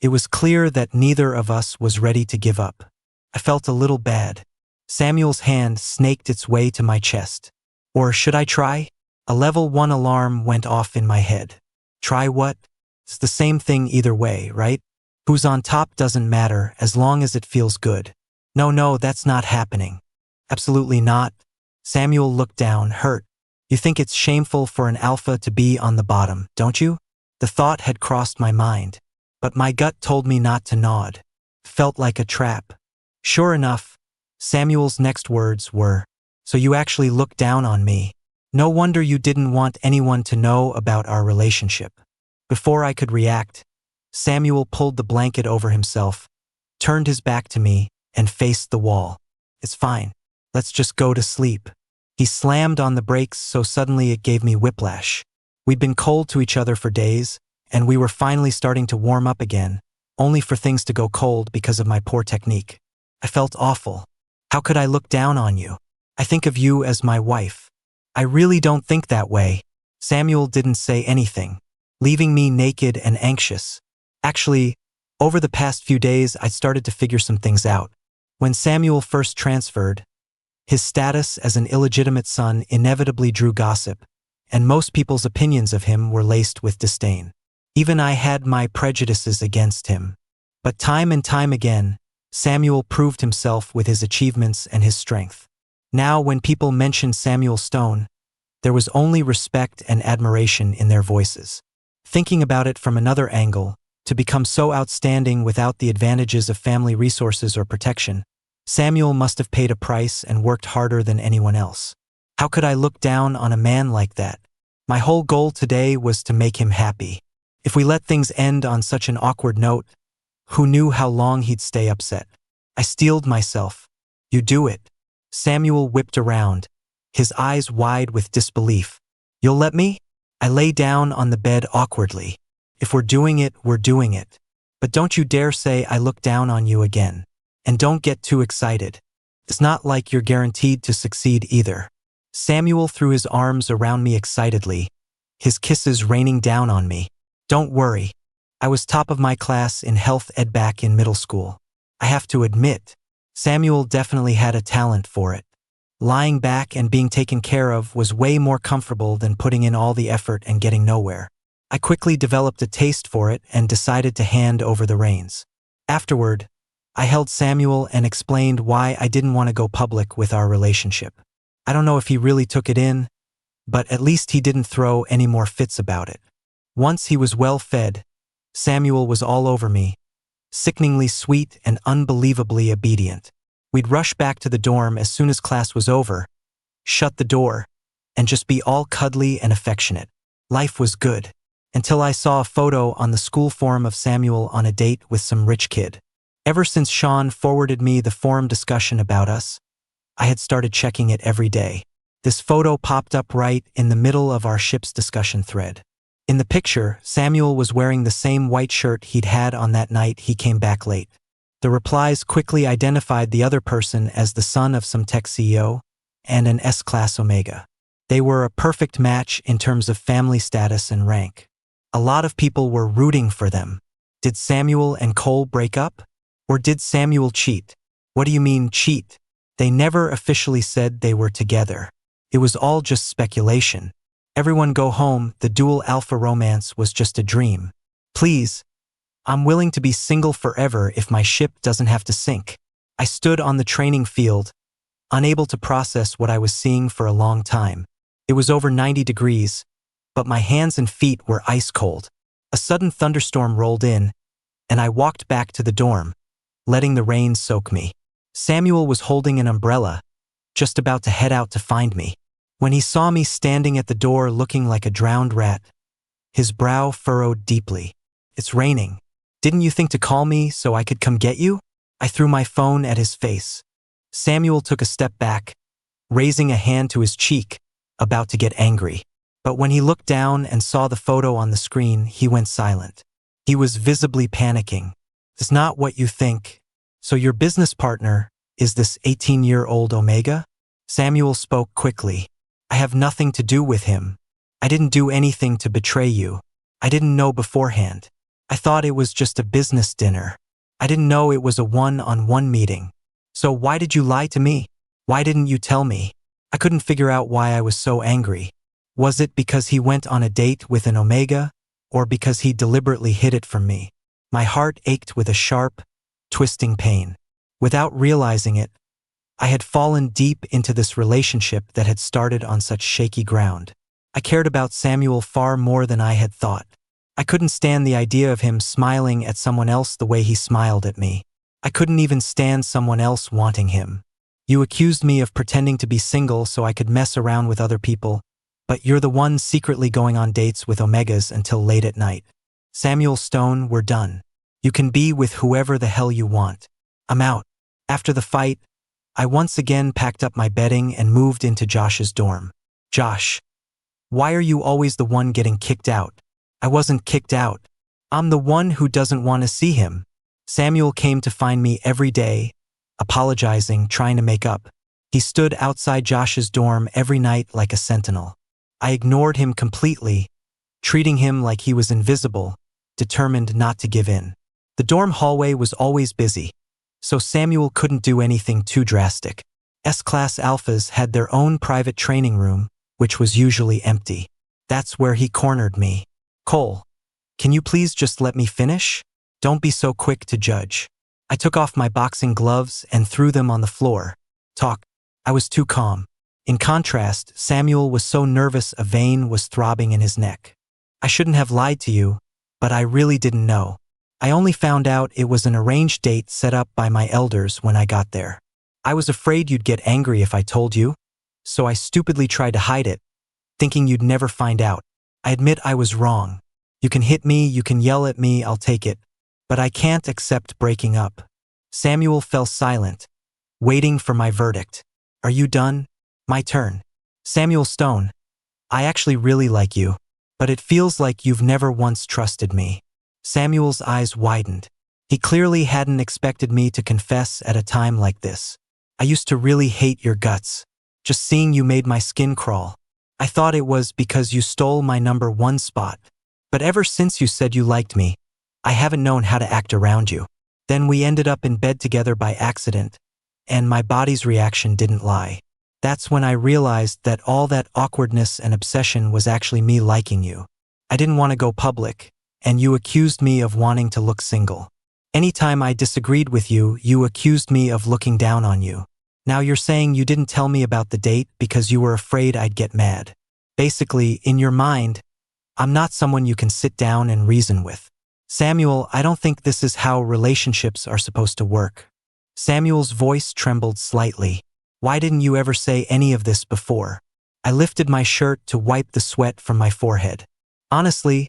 It was clear that neither of us was ready to give up. I felt a little bad. Samuel's hand snaked its way to my chest. Or should I try? A level 1 alarm went off in my head. Try what? It's the same thing either way, right? Who's on top doesn't matter as long as it feels good. No, that's not happening. Absolutely not. Samuel looked down, hurt. You think it's shameful for an alpha to be on the bottom, don't you? The thought had crossed my mind, but my gut told me not to nod. Felt like a trap. Sure enough, Samuel's next words were, so you actually looked down on me. No wonder you didn't want anyone to know about our relationship. Before I could react, Samuel pulled the blanket over himself, turned his back to me, and faced the wall. It's fine. Let's just go to sleep. He slammed on the brakes so suddenly it gave me whiplash. We'd been cold to each other for days, and we were finally starting to warm up again, only for things to go cold because of my poor technique. I felt awful. How could I look down on you? I think of you as my wife. I really don't think that way. Samuel didn't say anything, leaving me naked and anxious. Actually, over the past few days, I started to figure some things out. When Samuel first transferred, his status as an illegitimate son inevitably drew gossip, and most people's opinions of him were laced with disdain. Even I had my prejudices against him. But time and time again, Samuel proved himself with his achievements and his strength. Now, when people mentioned Samuel Stone, there was only respect and admiration in their voices. Thinking about it from another angle, to become so outstanding without the advantages of family resources or protection, Samuel must have paid a price and worked harder than anyone else. How could I look down on a man like that? My whole goal today was to make him happy. If we let things end on such an awkward note, who knew how long he'd stay upset? I steeled myself. You do it. Samuel whipped around, his eyes wide with disbelief. You'll let me? I lay down on the bed awkwardly. If we're doing it, we're doing it. But don't you dare say I look down on you again. And don't get too excited. It's not like you're guaranteed to succeed either. Samuel threw his arms around me excitedly, his kisses raining down on me. Don't worry. I was top of my class in health ed back in middle school. I have to admit, Samuel definitely had a talent for it. Lying back and being taken care of was way more comfortable than putting in all the effort and getting nowhere. I quickly developed a taste for it and decided to hand over the reins. Afterward, I held Samuel and explained why I didn't want to go public with our relationship. I don't know if he really took it in, but at least he didn't throw any more fits about it. Once he was well fed, Samuel was all over me, sickeningly sweet and unbelievably obedient. We'd rush back to the dorm as soon as class was over, shut the door, and just be all cuddly and affectionate. Life was good, until I saw a photo on the school forum of Samuel on a date with some rich kid. Ever since Sean forwarded me the forum discussion about us, I had started checking it every day. This photo popped up right in the middle of our ship's discussion thread. In the picture, Samuel was wearing the same white shirt he'd had on that night he came back late. The replies quickly identified the other person as the son of some tech CEO and an S-class Omega. They were a perfect match in terms of family status and rank. A lot of people were rooting for them. Did Samuel and Cole break up? Or did Samuel cheat? What do you mean, cheat? They never officially said they were together. It was all just speculation. Everyone go home, the dual alpha romance was just a dream. Please, I'm willing to be single forever if my ship doesn't have to sink. I stood on the training field, unable to process what I was seeing for a long time. It was over 90 degrees, but my hands and feet were ice cold. A sudden thunderstorm rolled in, and I walked back to the dorm, letting the rain soak me. Samuel was holding an umbrella, just about to head out to find me. When he saw me standing at the door looking like a drowned rat, his brow furrowed deeply. It's raining. Didn't you think to call me so I could come get you? I threw my phone at his face. Samuel took a step back, raising a hand to his cheek, about to get angry. But when he looked down and saw the photo on the screen, he went silent. He was visibly panicking. It's not what you think. So your business partner is this 18-year-old Omega? Samuel spoke quickly. I have nothing to do with him. I didn't do anything to betray you. I didn't know beforehand. I thought it was just a business dinner. I didn't know it was a one-on-one meeting. So why did you lie to me? Why didn't you tell me? I couldn't figure out why I was so angry. Was it because he went on a date with an Omega, or because he deliberately hid it from me? My heart ached with a sharp, twisting pain. Without realizing it, I had fallen deep into this relationship that had started on such shaky ground. I cared about Samuel far more than I had thought. I couldn't stand the idea of him smiling at someone else the way he smiled at me. I couldn't even stand someone else wanting him. You accused me of pretending to be single so I could mess around with other people, but you're the one secretly going on dates with Omegas until late at night. Samuel Stone, we're done. You can be with whoever the hell you want. I'm out. After the fight, I once again packed up my bedding and moved into Josh's dorm. Josh, Why are you always the one getting kicked out? I wasn't kicked out. I'm the one who doesn't want to see him. Samuel came to find me every day, apologizing, trying to make up. He stood outside Josh's dorm every night like a sentinel. I ignored him completely, treating him like he was invisible, determined not to give in. The dorm hallway was always busy, so Samuel couldn't do anything too drastic. S-class alphas had their own private training room, which was usually empty. That's where he cornered me. Cole, can you please just let me finish? Don't be so quick to judge. I took off my boxing gloves and threw them on the floor. Talk. I was too calm. In contrast, Samuel was so nervous a vein was throbbing in his neck. I shouldn't have lied to you, but I really didn't know. I only found out it was an arranged date set up by my elders when I got there. I was afraid you'd get angry if I told you, so I stupidly tried to hide it, thinking you'd never find out. I admit I was wrong. You can hit me, you can yell at me, I'll take it. But I can't accept breaking up. Samuel fell silent, waiting for my verdict. Are you done? My turn. Samuel Stone, I actually really like you, but it feels like you've never once trusted me. Samuel's eyes widened. He clearly hadn't expected me to confess at a time like this. I used to really hate your guts. Just seeing you made my skin crawl. I thought it was because you stole my #1 spot. But ever since you said you liked me, I haven't known how to act around you. Then we ended up in bed together by accident, and my body's reaction didn't lie. That's when I realized that all that awkwardness and obsession was actually me liking you. I didn't want to go public, and you accused me of wanting to look single. Anytime I disagreed with you, you accused me of looking down on you. Now you're saying you didn't tell me about the date because you were afraid I'd get mad. Basically, in your mind, I'm not someone you can sit down and reason with. Samuel, I don't think this is how relationships are supposed to work. Samuel's voice trembled slightly. Why didn't you ever say any of this before? I lifted my shirt to wipe the sweat from my forehead. Honestly,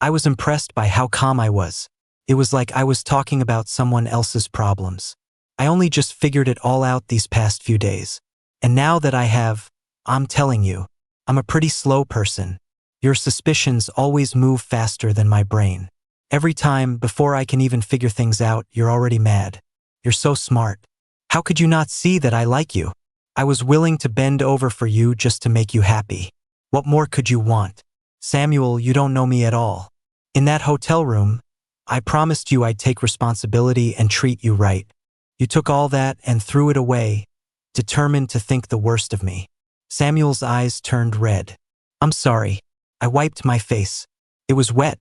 I was impressed by how calm I was. It was like I was talking about someone else's problems. I only just figured it all out these past few days. And now that I have, I'm telling you, I'm a pretty slow person. Your suspicions always move faster than my brain. Every time, before I can even figure things out, you're already mad. You're so smart. How could you not see that I like you? I was willing to bend over for you just to make you happy. What more could you want? Samuel, you don't know me at all. In that hotel room, I promised you I'd take responsibility and treat you right. You took all that and threw it away, determined to think the worst of me. Samuel's eyes turned red. I'm sorry. I wiped my face. It was wet,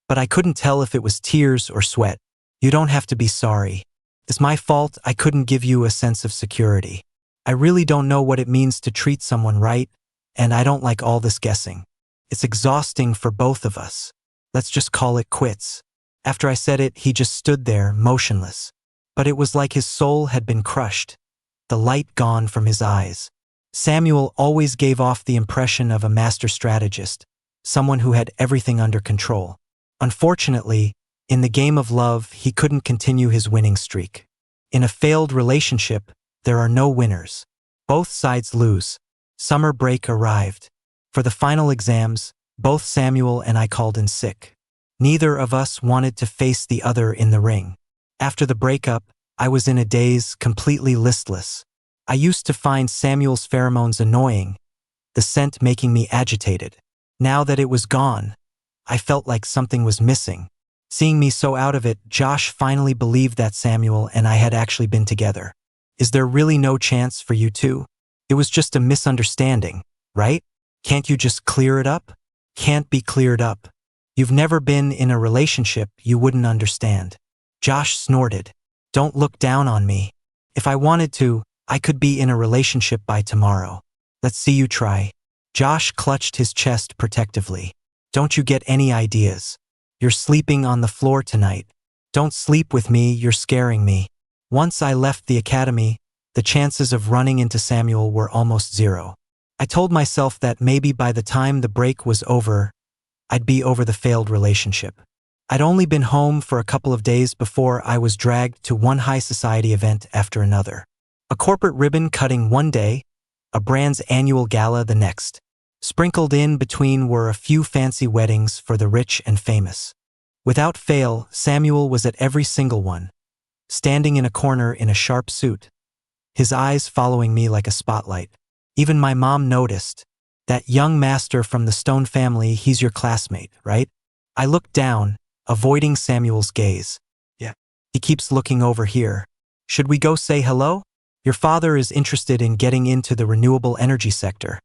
but I couldn't tell if it was tears or sweat. You don't have to be sorry. It's my fault I couldn't give you a sense of security. I really don't know what it means to treat someone right, and I don't like all this guessing. It's exhausting for both of us. Let's just call it quits. After I said it, he just stood there, motionless. But it was like his soul had been crushed, the light gone from his eyes. Samuel always gave off the impression of a master strategist, someone who had everything under control. Unfortunately, in the game of love, he couldn't continue his winning streak. In a failed relationship, there are no winners. Both sides lose. Summer break arrived. For the final exams, both Samuel and I called in sick. Neither of us wanted to face the other in the ring. After the breakup, I was in a daze, completely listless. I used to find Samuel's pheromones annoying, the scent making me agitated. Now that it was gone, I felt like something was missing. Seeing me so out of it, Josh finally believed that Samuel and I had actually been together. Is there really no chance for you two? It was just a misunderstanding, right? Can't you just clear it up? Can't be cleared up. You've never been in a relationship, you wouldn't understand. Josh snorted. Don't look down on me. If I wanted to, I could be in a relationship by tomorrow. Let's see you try. Josh clutched his chest protectively. Don't you get any ideas? You're sleeping on the floor tonight. Don't sleep with me, you're scaring me. Once I left the academy, the chances of running into Samuel were almost zero. I told myself that maybe by the time the break was over, I'd be over the failed relationship. I'd only been home for a couple of days before I was dragged to one high society event after another. A corporate ribbon cutting one day, a brand's annual gala the next. Sprinkled in between were a few fancy weddings for the rich and famous. Without fail, Samuel was at every single one, standing in a corner in a sharp suit, his eyes following me like a spotlight. Even my mom noticed. That young master from the Stone family, he's your classmate, right? I looked down, avoiding Samuel's gaze. Yeah. He keeps looking over here. Should we go say hello? Your father is interested in getting into the renewable energy sector,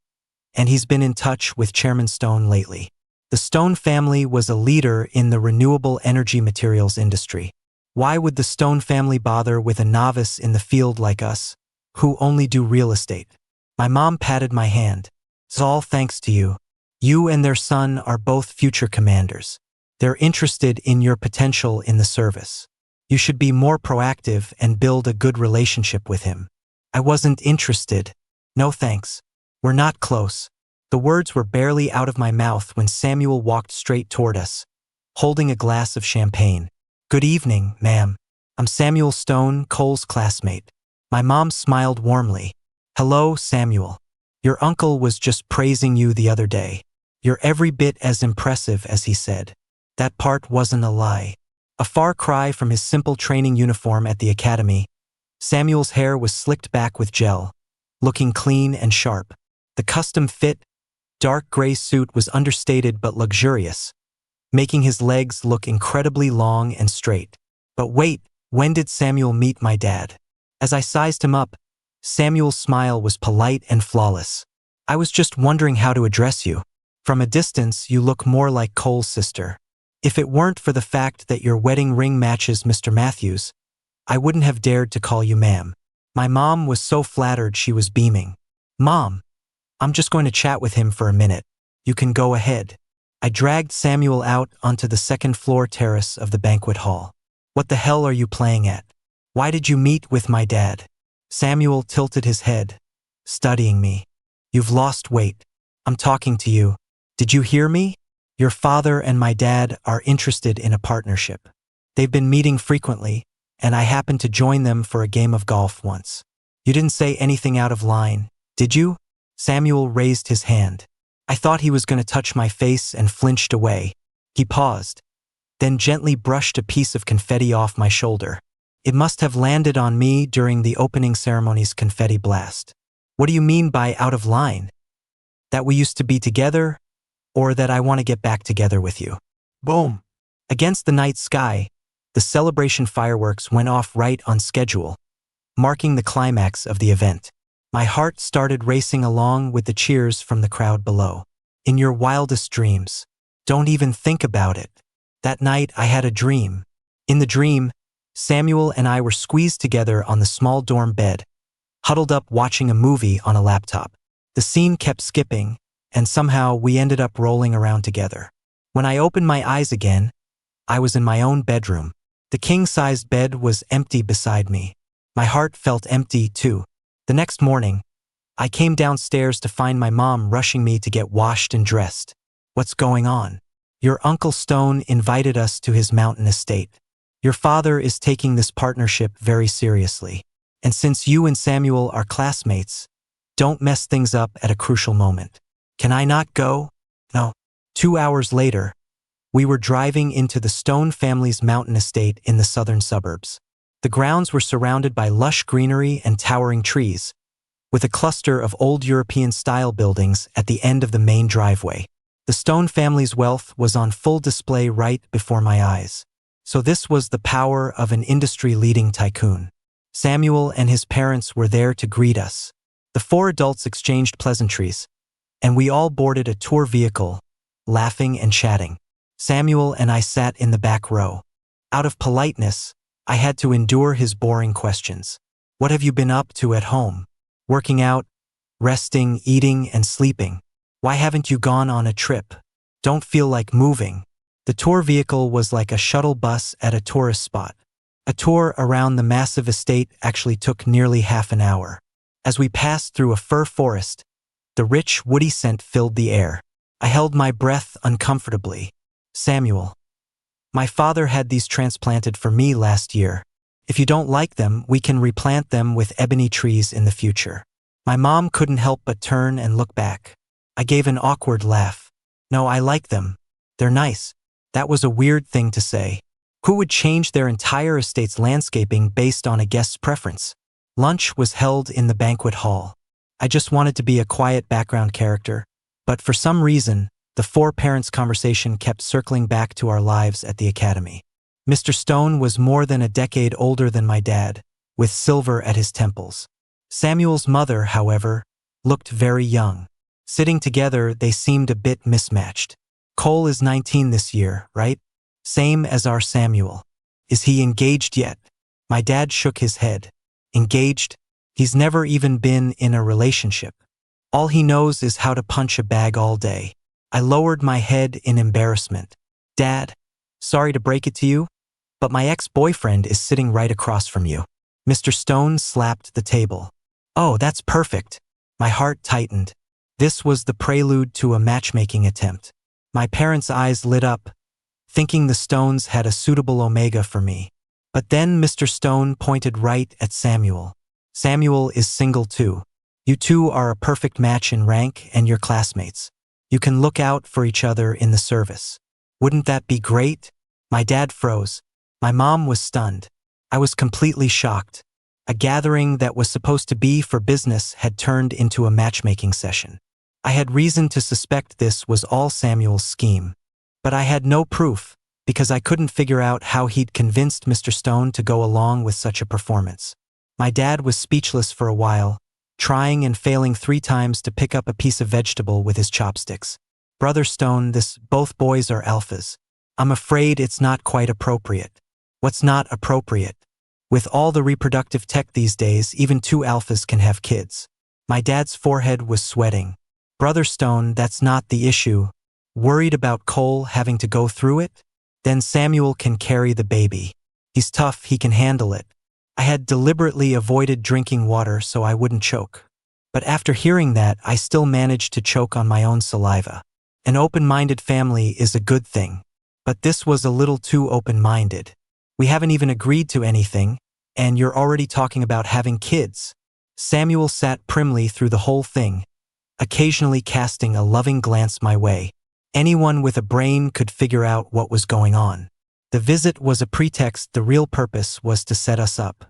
and he's been in touch with Chairman Stone lately. The Stone family was a leader in the renewable energy materials industry. Why would the Stone family bother with a novice in the field like us, who only do real estate? My mom patted my hand. It's all thanks to you. You and their son are both future commanders. They're interested in your potential in the service. You should be more proactive and build a good relationship with him. I wasn't interested. No thanks. We're not close. The words were barely out of my mouth when Samuel walked straight toward us, holding a glass of champagne. Good evening, ma'am. I'm Samuel Stone, Cole's classmate. My mom smiled warmly. Hello, Samuel. Your uncle was just praising you the other day. You're every bit as impressive as he said. That part wasn't a lie. A far cry from his simple training uniform at the academy, Samuel's hair was slicked back with gel, looking clean and sharp. The custom-fit, dark gray suit was understated but luxurious, making his legs look incredibly long and straight. But wait, when did Samuel meet my dad? As I sized him up, Samuel's smile was polite and flawless. I was just wondering how to address you. From a distance, you look more like Cole's sister. If it weren't for the fact that your wedding ring matches Mr. Matthews, I wouldn't have dared to call you ma'am. My mom was so flattered she was beaming. Mom, I'm just going to chat with him for a minute. You can go ahead. I dragged Samuel out onto the second-floor terrace of the banquet hall. What the hell are you playing at? Why did you meet with my dad? Samuel tilted his head, studying me. You've lost weight. I'm talking to you. Did you hear me? Your father and my dad are interested in a partnership. They've been meeting frequently, and I happened to join them for a game of golf once. You didn't say anything out of line, did you? Samuel raised his hand. I thought he was going to touch my face and flinched away. He paused, then gently brushed a piece of confetti off my shoulder. It must have landed on me during the opening ceremony's confetti blast. What do you mean by out of line? That we used to be together, or that I want to get back together with you? Boom! Against the night sky, the celebration fireworks went off right on schedule, marking the climax of the event. My heart started racing along with the cheers from the crowd below. In your wildest dreams, don't even think about it. That night I had a dream. In the dream, Samuel and I were squeezed together on the small dorm bed, huddled up watching a movie on a laptop. The scene kept skipping, and somehow we ended up rolling around together. When I opened my eyes again, I was in my own bedroom. The king-sized bed was empty beside me. My heart felt empty too. The next morning, I came downstairs to find my mom rushing me to get washed and dressed. What's going on? Your Uncle Stone invited us to his mountain estate. Your father is taking this partnership very seriously. And since you and Samuel are classmates, don't mess things up at a crucial moment. Can I not go? No. 2 hours later, we were driving into the Stone family's mountain estate in the southern suburbs. The grounds were surrounded by lush greenery and towering trees, with a cluster of old European-style buildings at the end of the main driveway. The Stone family's wealth was on full display right before my eyes. So this was the power of an industry-leading tycoon. Samuel and his parents were there to greet us. The 4 adults exchanged pleasantries, and we all boarded a tour vehicle, laughing and chatting. Samuel and I sat in the back row. Out of politeness, I had to endure his boring questions. What have you been up to at home? Working out, resting, eating, and sleeping. Why haven't you gone on a trip? Don't feel like moving. The tour vehicle was like a shuttle bus at a tourist spot. A tour around the massive estate actually took nearly half an hour. As we passed through a fir forest, the rich, woody scent filled the air. I held my breath uncomfortably. Samuel, my father had these transplanted for me last year. If you don't like them, we can replant them with ebony trees in the future. My mom couldn't help but turn and look back. I gave an awkward laugh. No, I like them. They're nice. That was a weird thing to say. Who would change their entire estate's landscaping based on a guest's preference? Lunch was held in the banquet hall. I just wanted to be a quiet background character, but for some reason, the four parents' conversation kept circling back to our lives at the academy. Mr. Stone was more than a decade older than my dad, with silver at his temples. Samuel's mother, however, looked very young. Sitting together, they seemed a bit mismatched. Cole is 19 this year, right? Same as our Samuel. Is he engaged yet? My dad shook his head. Engaged? He's never even been in a relationship. All he knows is how to punch a bag all day. I lowered my head in embarrassment. Dad, sorry to break it to you, but my ex-boyfriend is sitting right across from you. Mr. Stone slapped the table. Oh, that's perfect. My heart tightened. This was the prelude to a matchmaking attempt. My parents' eyes lit up, thinking the Stones had a suitable omega for me. But then Mr. Stone pointed right at Samuel. Samuel is single too. You two are a perfect match in rank and you're classmates. You can look out for each other in the service. Wouldn't that be great? My dad froze. My mom was stunned. I was completely shocked. A gathering that was supposed to be for business had turned into a matchmaking session. I had reason to suspect this was all Samuel's scheme. But I had no proof, because I couldn't figure out how he'd convinced Mr. Stone to go along with such a performance. My dad was speechless for a while, trying and failing 3 times to pick up a piece of vegetable with his chopsticks. Brother Stone, both boys are alphas. I'm afraid it's not quite appropriate. What's not appropriate? With all the reproductive tech these days, even 2 alphas can have kids. My dad's forehead was sweating. Brother Stone, that's not the issue. Worried about Cole having to go through it? Then Samuel can carry the baby. He's tough, he can handle it. I had deliberately avoided drinking water so I wouldn't choke. But after hearing that, I still managed to choke on my own saliva. An open-minded family is a good thing. But this was a little too open-minded. We haven't even agreed to anything, and you're already talking about having kids. Samuel sat primly through the whole thing, occasionally casting a loving glance my way. Anyone with a brain could figure out what was going on. The visit was a pretext, the real purpose was to set us up.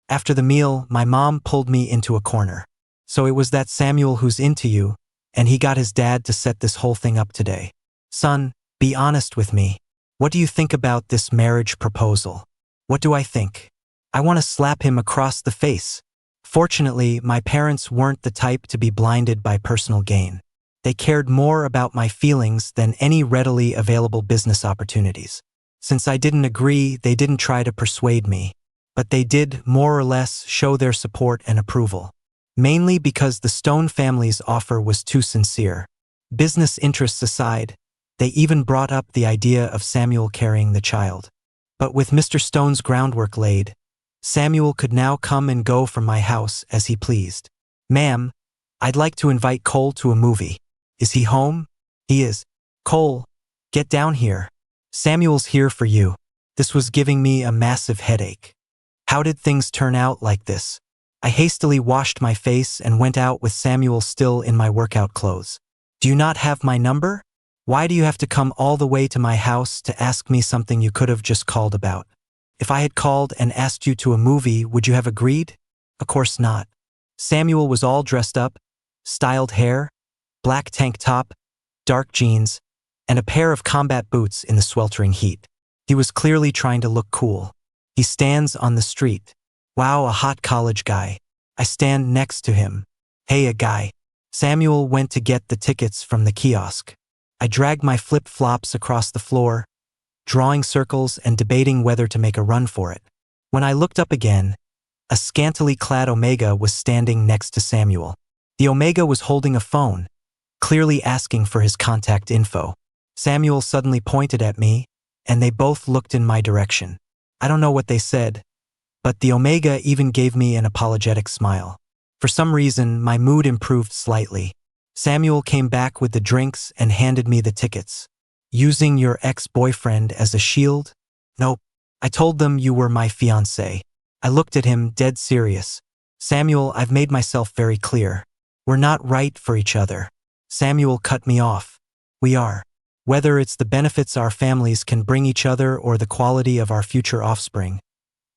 After the meal, my mom pulled me into a corner. So it was that Samuel who's into you, and he got his dad to set this whole thing up today. Son, be honest with me. What do you think about this marriage proposal? What do I think? I want to slap him across the face. Fortunately, my parents weren't the type to be blinded by personal gain. They cared more about my feelings than any readily available business opportunities. Since I didn't agree, they didn't try to persuade me. But they did, more or less, show their support and approval. Mainly because the Stone family's offer was too sincere. Business interests aside, they even brought up the idea of Samuel carrying the child. But with Mr. Stone's groundwork laid, Samuel could now come and go from my house as he pleased. Ma'am, I'd like to invite Cole to a movie. Is he home? He is. Cole, get down here. Samuel's here for you. This was giving me a massive headache. How did things turn out like this? I hastily washed my face and went out with Samuel still in my workout clothes. Do you not have my number? Why do you have to come all the way to my house to ask me something you could have just called about? If I had called and asked you to a movie, would you have agreed? Of course not. Samuel was all dressed up, styled hair, black tank top, dark jeans, and a pair of combat boots in the sweltering heat. He was clearly trying to look cool. He stands on the street. Wow, a hot college guy. I stand next to him. Hey, a guy. Samuel went to get the tickets from the kiosk. I dragged my flip-flops across the floor, drawing circles and debating whether to make a run for it. When I looked up again, a scantily clad Omega was standing next to Samuel. The Omega was holding a phone, clearly asking for his contact info. Samuel suddenly pointed at me, and they both looked in my direction. I don't know what they said, but the Omega even gave me an apologetic smile. For some reason, my mood improved slightly. Samuel came back with the drinks and handed me the tickets. Using your ex-boyfriend as a shield? Nope. I told them you were my fiancé. I looked at him, dead serious. Samuel, I've made myself very clear. We're not right for each other. Samuel cut me off. We are. Whether it's the benefits our families can bring each other or the quality of our future offspring,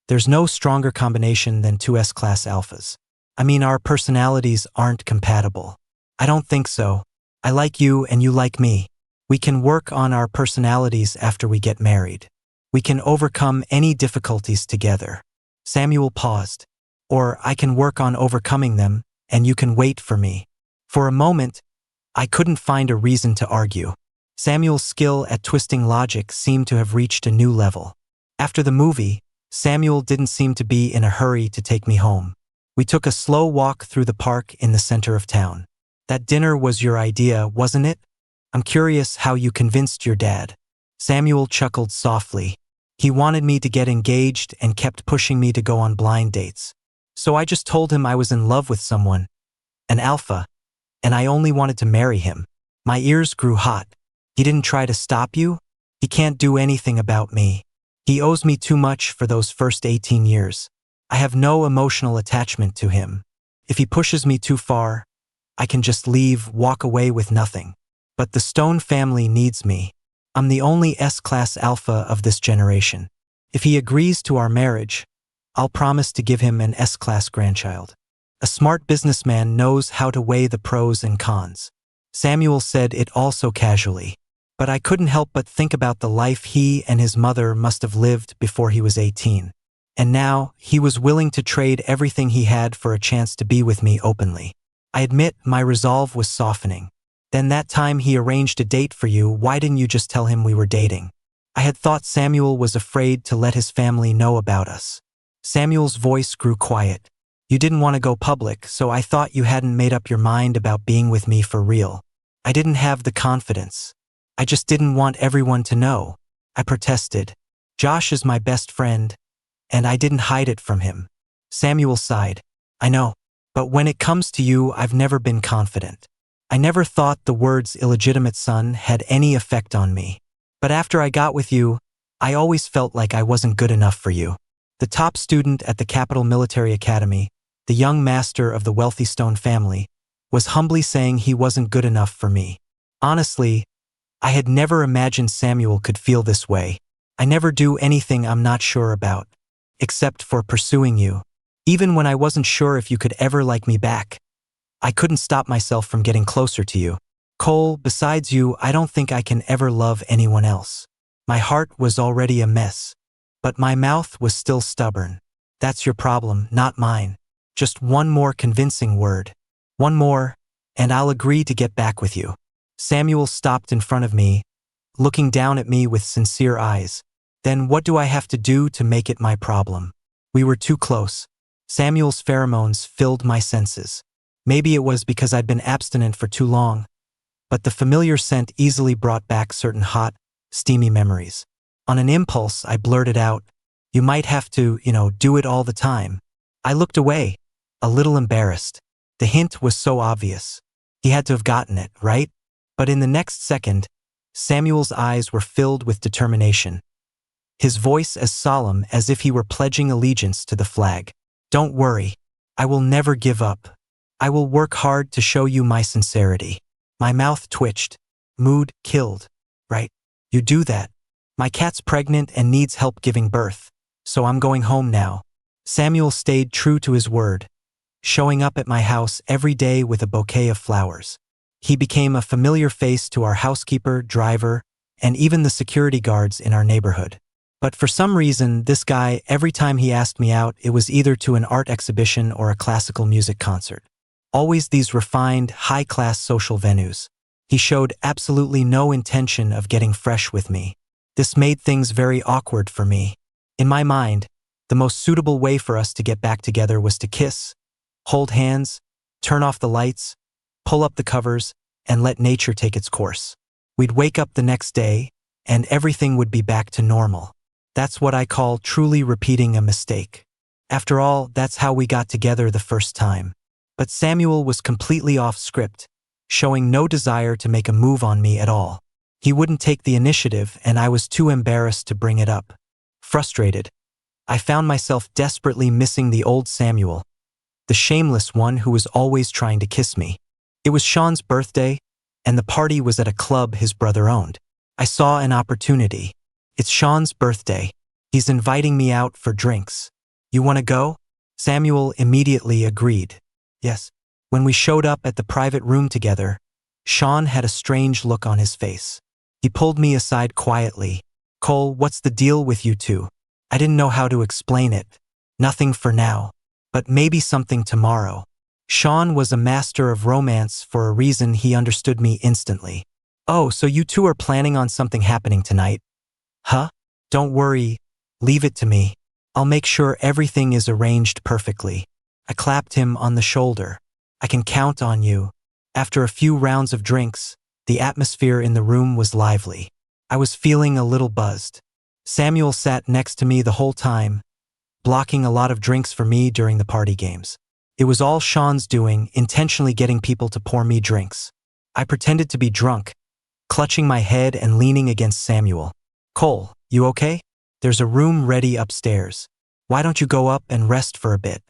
there's no stronger combination than two S-class alphas. I mean, our personalities aren't compatible. I don't think so. I like you and you like me. We can work on our personalities after we get married. We can overcome any difficulties together. Samuel paused. Or I can work on overcoming them, and you can wait for me. For a moment, I couldn't find a reason to argue. Samuel's skill at twisting logic seemed to have reached a new level. After the movie, Samuel didn't seem to be in a hurry to take me home. We took a slow walk through the park in the center of town. That dinner was your idea, wasn't it? I'm curious how you convinced your dad. Samuel chuckled softly. He wanted me to get engaged and kept pushing me to go on blind dates. So I just told him I was in love with someone, an alpha, and I only wanted to marry him. My ears grew hot. He didn't try to stop you? He can't do anything about me. He owes me too much for those first 18 years. I have no emotional attachment to him. If he pushes me too far, I can just leave, walk away with nothing. But the Stone family needs me. I'm the only S-class alpha of this generation. If he agrees to our marriage, I'll promise to give him an S-class grandchild. A smart businessman knows how to weigh the pros and cons. Samuel said it also casually. But I couldn't help but think about the life he and his mother must have lived before he was 18. And now, he was willing to trade everything he had for a chance to be with me openly. I admit my resolve was softening. Then that time he arranged a date for you, why didn't you just tell him we were dating? I had thought Samuel was afraid to let his family know about us. Samuel's voice grew quiet. You didn't want to go public, so I thought you hadn't made up your mind about being with me for real. I didn't have the confidence. I just didn't want everyone to know. I protested. Josh is my best friend, and I didn't hide it from him. Samuel sighed. I know. But when it comes to you, I've never been confident. I never thought the words illegitimate son had any effect on me. But after I got with you, I always felt like I wasn't good enough for you. The top student at the Capital Military Academy, the young master of the wealthy Stone family, was humbly saying he wasn't good enough for me. Honestly, I had never imagined Samuel could feel this way. I never do anything I'm not sure about, except for pursuing you. Even when I wasn't sure if you could ever like me back, I couldn't stop myself from getting closer to you. Cole, besides you, I don't think I can ever love anyone else. My heart was already a mess, but my mouth was still stubborn. That's your problem, not mine. Just one more convincing word. One more, and I'll agree to get back with you. Samuel stopped in front of me, looking down at me with sincere eyes. Then what do I have to do to make it my problem? We were too close. Samuel's pheromones filled my senses. Maybe it was because I'd been abstinent for too long, but the familiar scent easily brought back certain hot, steamy memories. On an impulse, I blurted out, you might have to, do it all the time. I looked away, a little embarrassed. The hint was so obvious. He had to have gotten it, right? But in the next second, Samuel's eyes were filled with determination. His voice as solemn as if he were pledging allegiance to the flag. Don't worry. I will never give up. I will work hard to show you my sincerity. My mouth twitched. Mood killed. Right? You do that. My cat's pregnant and needs help giving birth, so I'm going home now. Samuel stayed true to his word, showing up at my house every day with a bouquet of flowers. He became a familiar face to our housekeeper, driver, and even the security guards in our neighborhood. But for some reason, this guy, every time he asked me out, it was either to an art exhibition or a classical music concert. Always these refined, high-class social venues. He showed absolutely no intention of getting fresh with me. This made things very awkward for me. In my mind, the most suitable way for us to get back together was to kiss, hold hands, turn off the lights, pull up the covers, and let nature take its course. We'd wake up the next day, and everything would be back to normal. That's what I call truly repeating a mistake. After all, that's how we got together the first time. But Samuel was completely off script, showing no desire to make a move on me at all. He wouldn't take the initiative, and I was too embarrassed to bring it up. Frustrated, I found myself desperately missing the old Samuel, the shameless one who was always trying to kiss me. It was Sean's birthday, and the party was at a club his brother owned. I saw an opportunity. It's Sean's birthday. He's inviting me out for drinks. You want to go? Samuel immediately agreed. Yes. When we showed up at the private room together, Sean had a strange look on his face. He pulled me aside quietly. Cole, what's the deal with you two? I didn't know how to explain it. Nothing for now. But maybe something tomorrow. Sean was a master of romance for a reason. He understood me instantly. Oh, so you two are planning on something happening tonight? Huh? Don't worry. Leave it to me. I'll make sure everything is arranged perfectly. I clapped him on the shoulder. I can count on you. After a few rounds of drinks, the atmosphere in the room was lively. I was feeling a little buzzed. Samuel sat next to me the whole time, blocking a lot of drinks for me during the party games. It was all Sean's doing, intentionally getting people to pour me drinks. I pretended to be drunk, clutching my head and leaning against Samuel. Cole, you okay? There's a room ready upstairs. Why don't you go up and rest for a bit?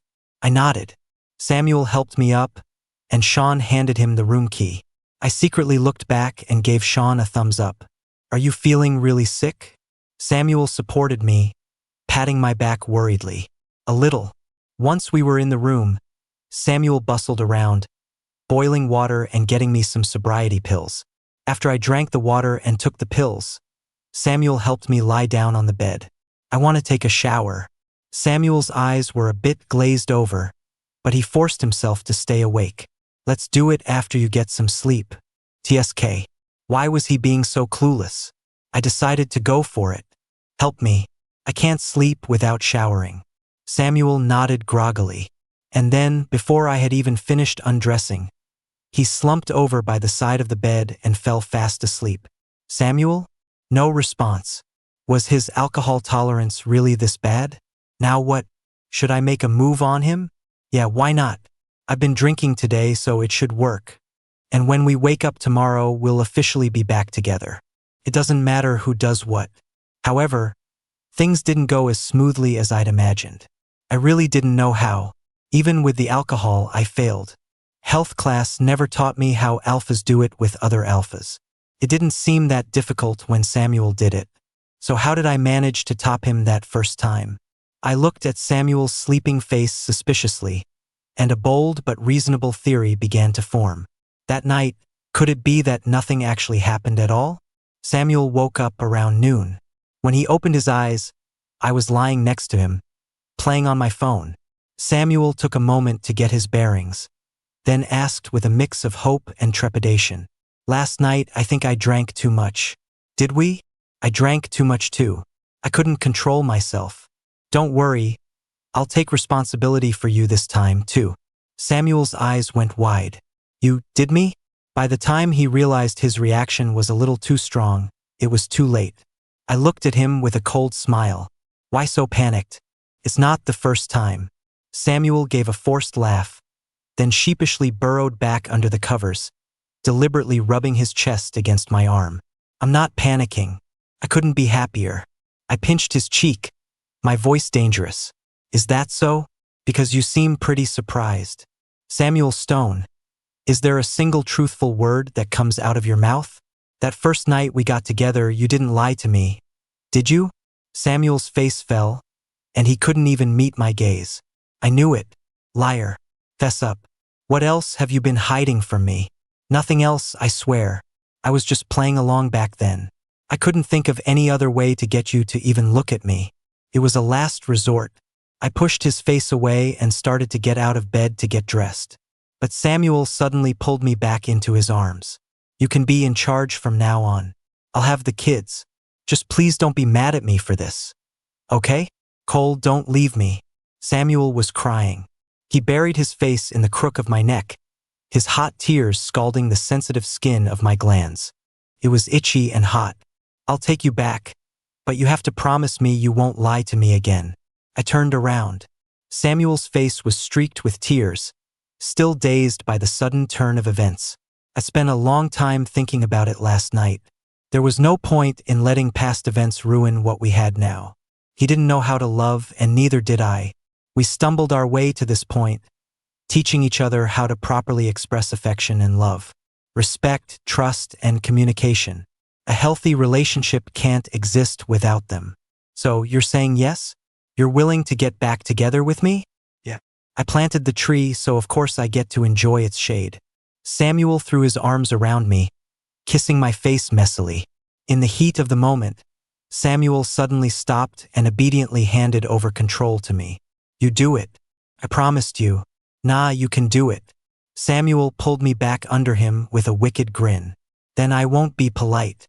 I nodded. Samuel helped me up, and Sean handed him the room key. I secretly looked back and gave Sean a thumbs up. Are you feeling really sick? Samuel supported me, patting my back worriedly. A little. Once we were in the room, Samuel bustled around, boiling water and getting me some sobriety pills. After I drank the water and took the pills, Samuel helped me lie down on the bed. I want to take a shower. Samuel's eyes were a bit glazed over, but he forced himself to stay awake. Let's do it after you get some sleep. TSK. Why was he being so clueless? I decided to go for it. Help me. I can't sleep without showering. Samuel nodded groggily. And then, before I had even finished undressing, he slumped over by the side of the bed and fell fast asleep. Samuel? No response. Was his alcohol tolerance really this bad? Now what? Should I make a move on him? Yeah, why not? I've been drinking today, so it should work. And when we wake up tomorrow, we'll officially be back together. It doesn't matter who does what. However, things didn't go as smoothly as I'd imagined. I really didn't know how. Even with the alcohol, I failed. Health class never taught me how alphas do it with other alphas. It didn't seem that difficult when Samuel did it. So how did I manage to top him that first time? I looked at Samuel's sleeping face suspiciously, and a bold but reasonable theory began to form. That night, could it be that nothing actually happened at all? Samuel woke up around noon. When he opened his eyes, I was lying next to him, playing on my phone. Samuel took a moment to get his bearings, then asked with a mix of hope and trepidation. Last night, I think I drank too much. Did we? I drank too much too. I couldn't control myself. Don't worry, I'll take responsibility for you this time too. Samuel's eyes went wide. You did me? By the time he realized his reaction was a little too strong, it was too late. I looked at him with a cold smile. Why so panicked? It's not the first time. Samuel gave a forced laugh, then sheepishly burrowed back under the covers, deliberately rubbing his chest against my arm. I'm not panicking. I couldn't be happier. I pinched his cheek, my voice dangerous. Is that so? Because you seem pretty surprised. Samuel Stone, is there a single truthful word that comes out of your mouth? That first night we got together, you didn't lie to me, did you? Samuel's face fell, and he couldn't even meet my gaze. I knew it. Liar. Fess up. What else have you been hiding from me? Nothing else, I swear. I was just playing along back then. I couldn't think of any other way to get you to even look at me. It was a last resort. I pushed his face away and started to get out of bed to get dressed. But Samuel suddenly pulled me back into his arms. You can be in charge from now on. I'll have the kids. Just please don't be mad at me for this. Okay? Cole, don't leave me. Samuel was crying. He buried his face in the crook of my neck, his hot tears scalding the sensitive skin of my glands. It was itchy and hot. I'll take you back, but you have to promise me you won't lie to me again. I turned around. Samuel's face was streaked with tears, still dazed by the sudden turn of events. I spent a long time thinking about it last night. There was no point in letting past events ruin what we had now. He didn't know how to love, and neither did I. We stumbled our way to this point, teaching each other how to properly express affection and love. respect, trust, and communication. A healthy relationship can't exist without them. So, you're saying yes? You're willing to get back together with me? Yeah. I planted the tree, so of course I get to enjoy its shade. Samuel threw his arms around me, kissing my face messily. In the heat of the moment, Samuel suddenly stopped and obediently handed over control to me. You do it. I promised you. Nah, you can do it. Samuel pulled me back under him with a wicked grin. Then I won't be polite.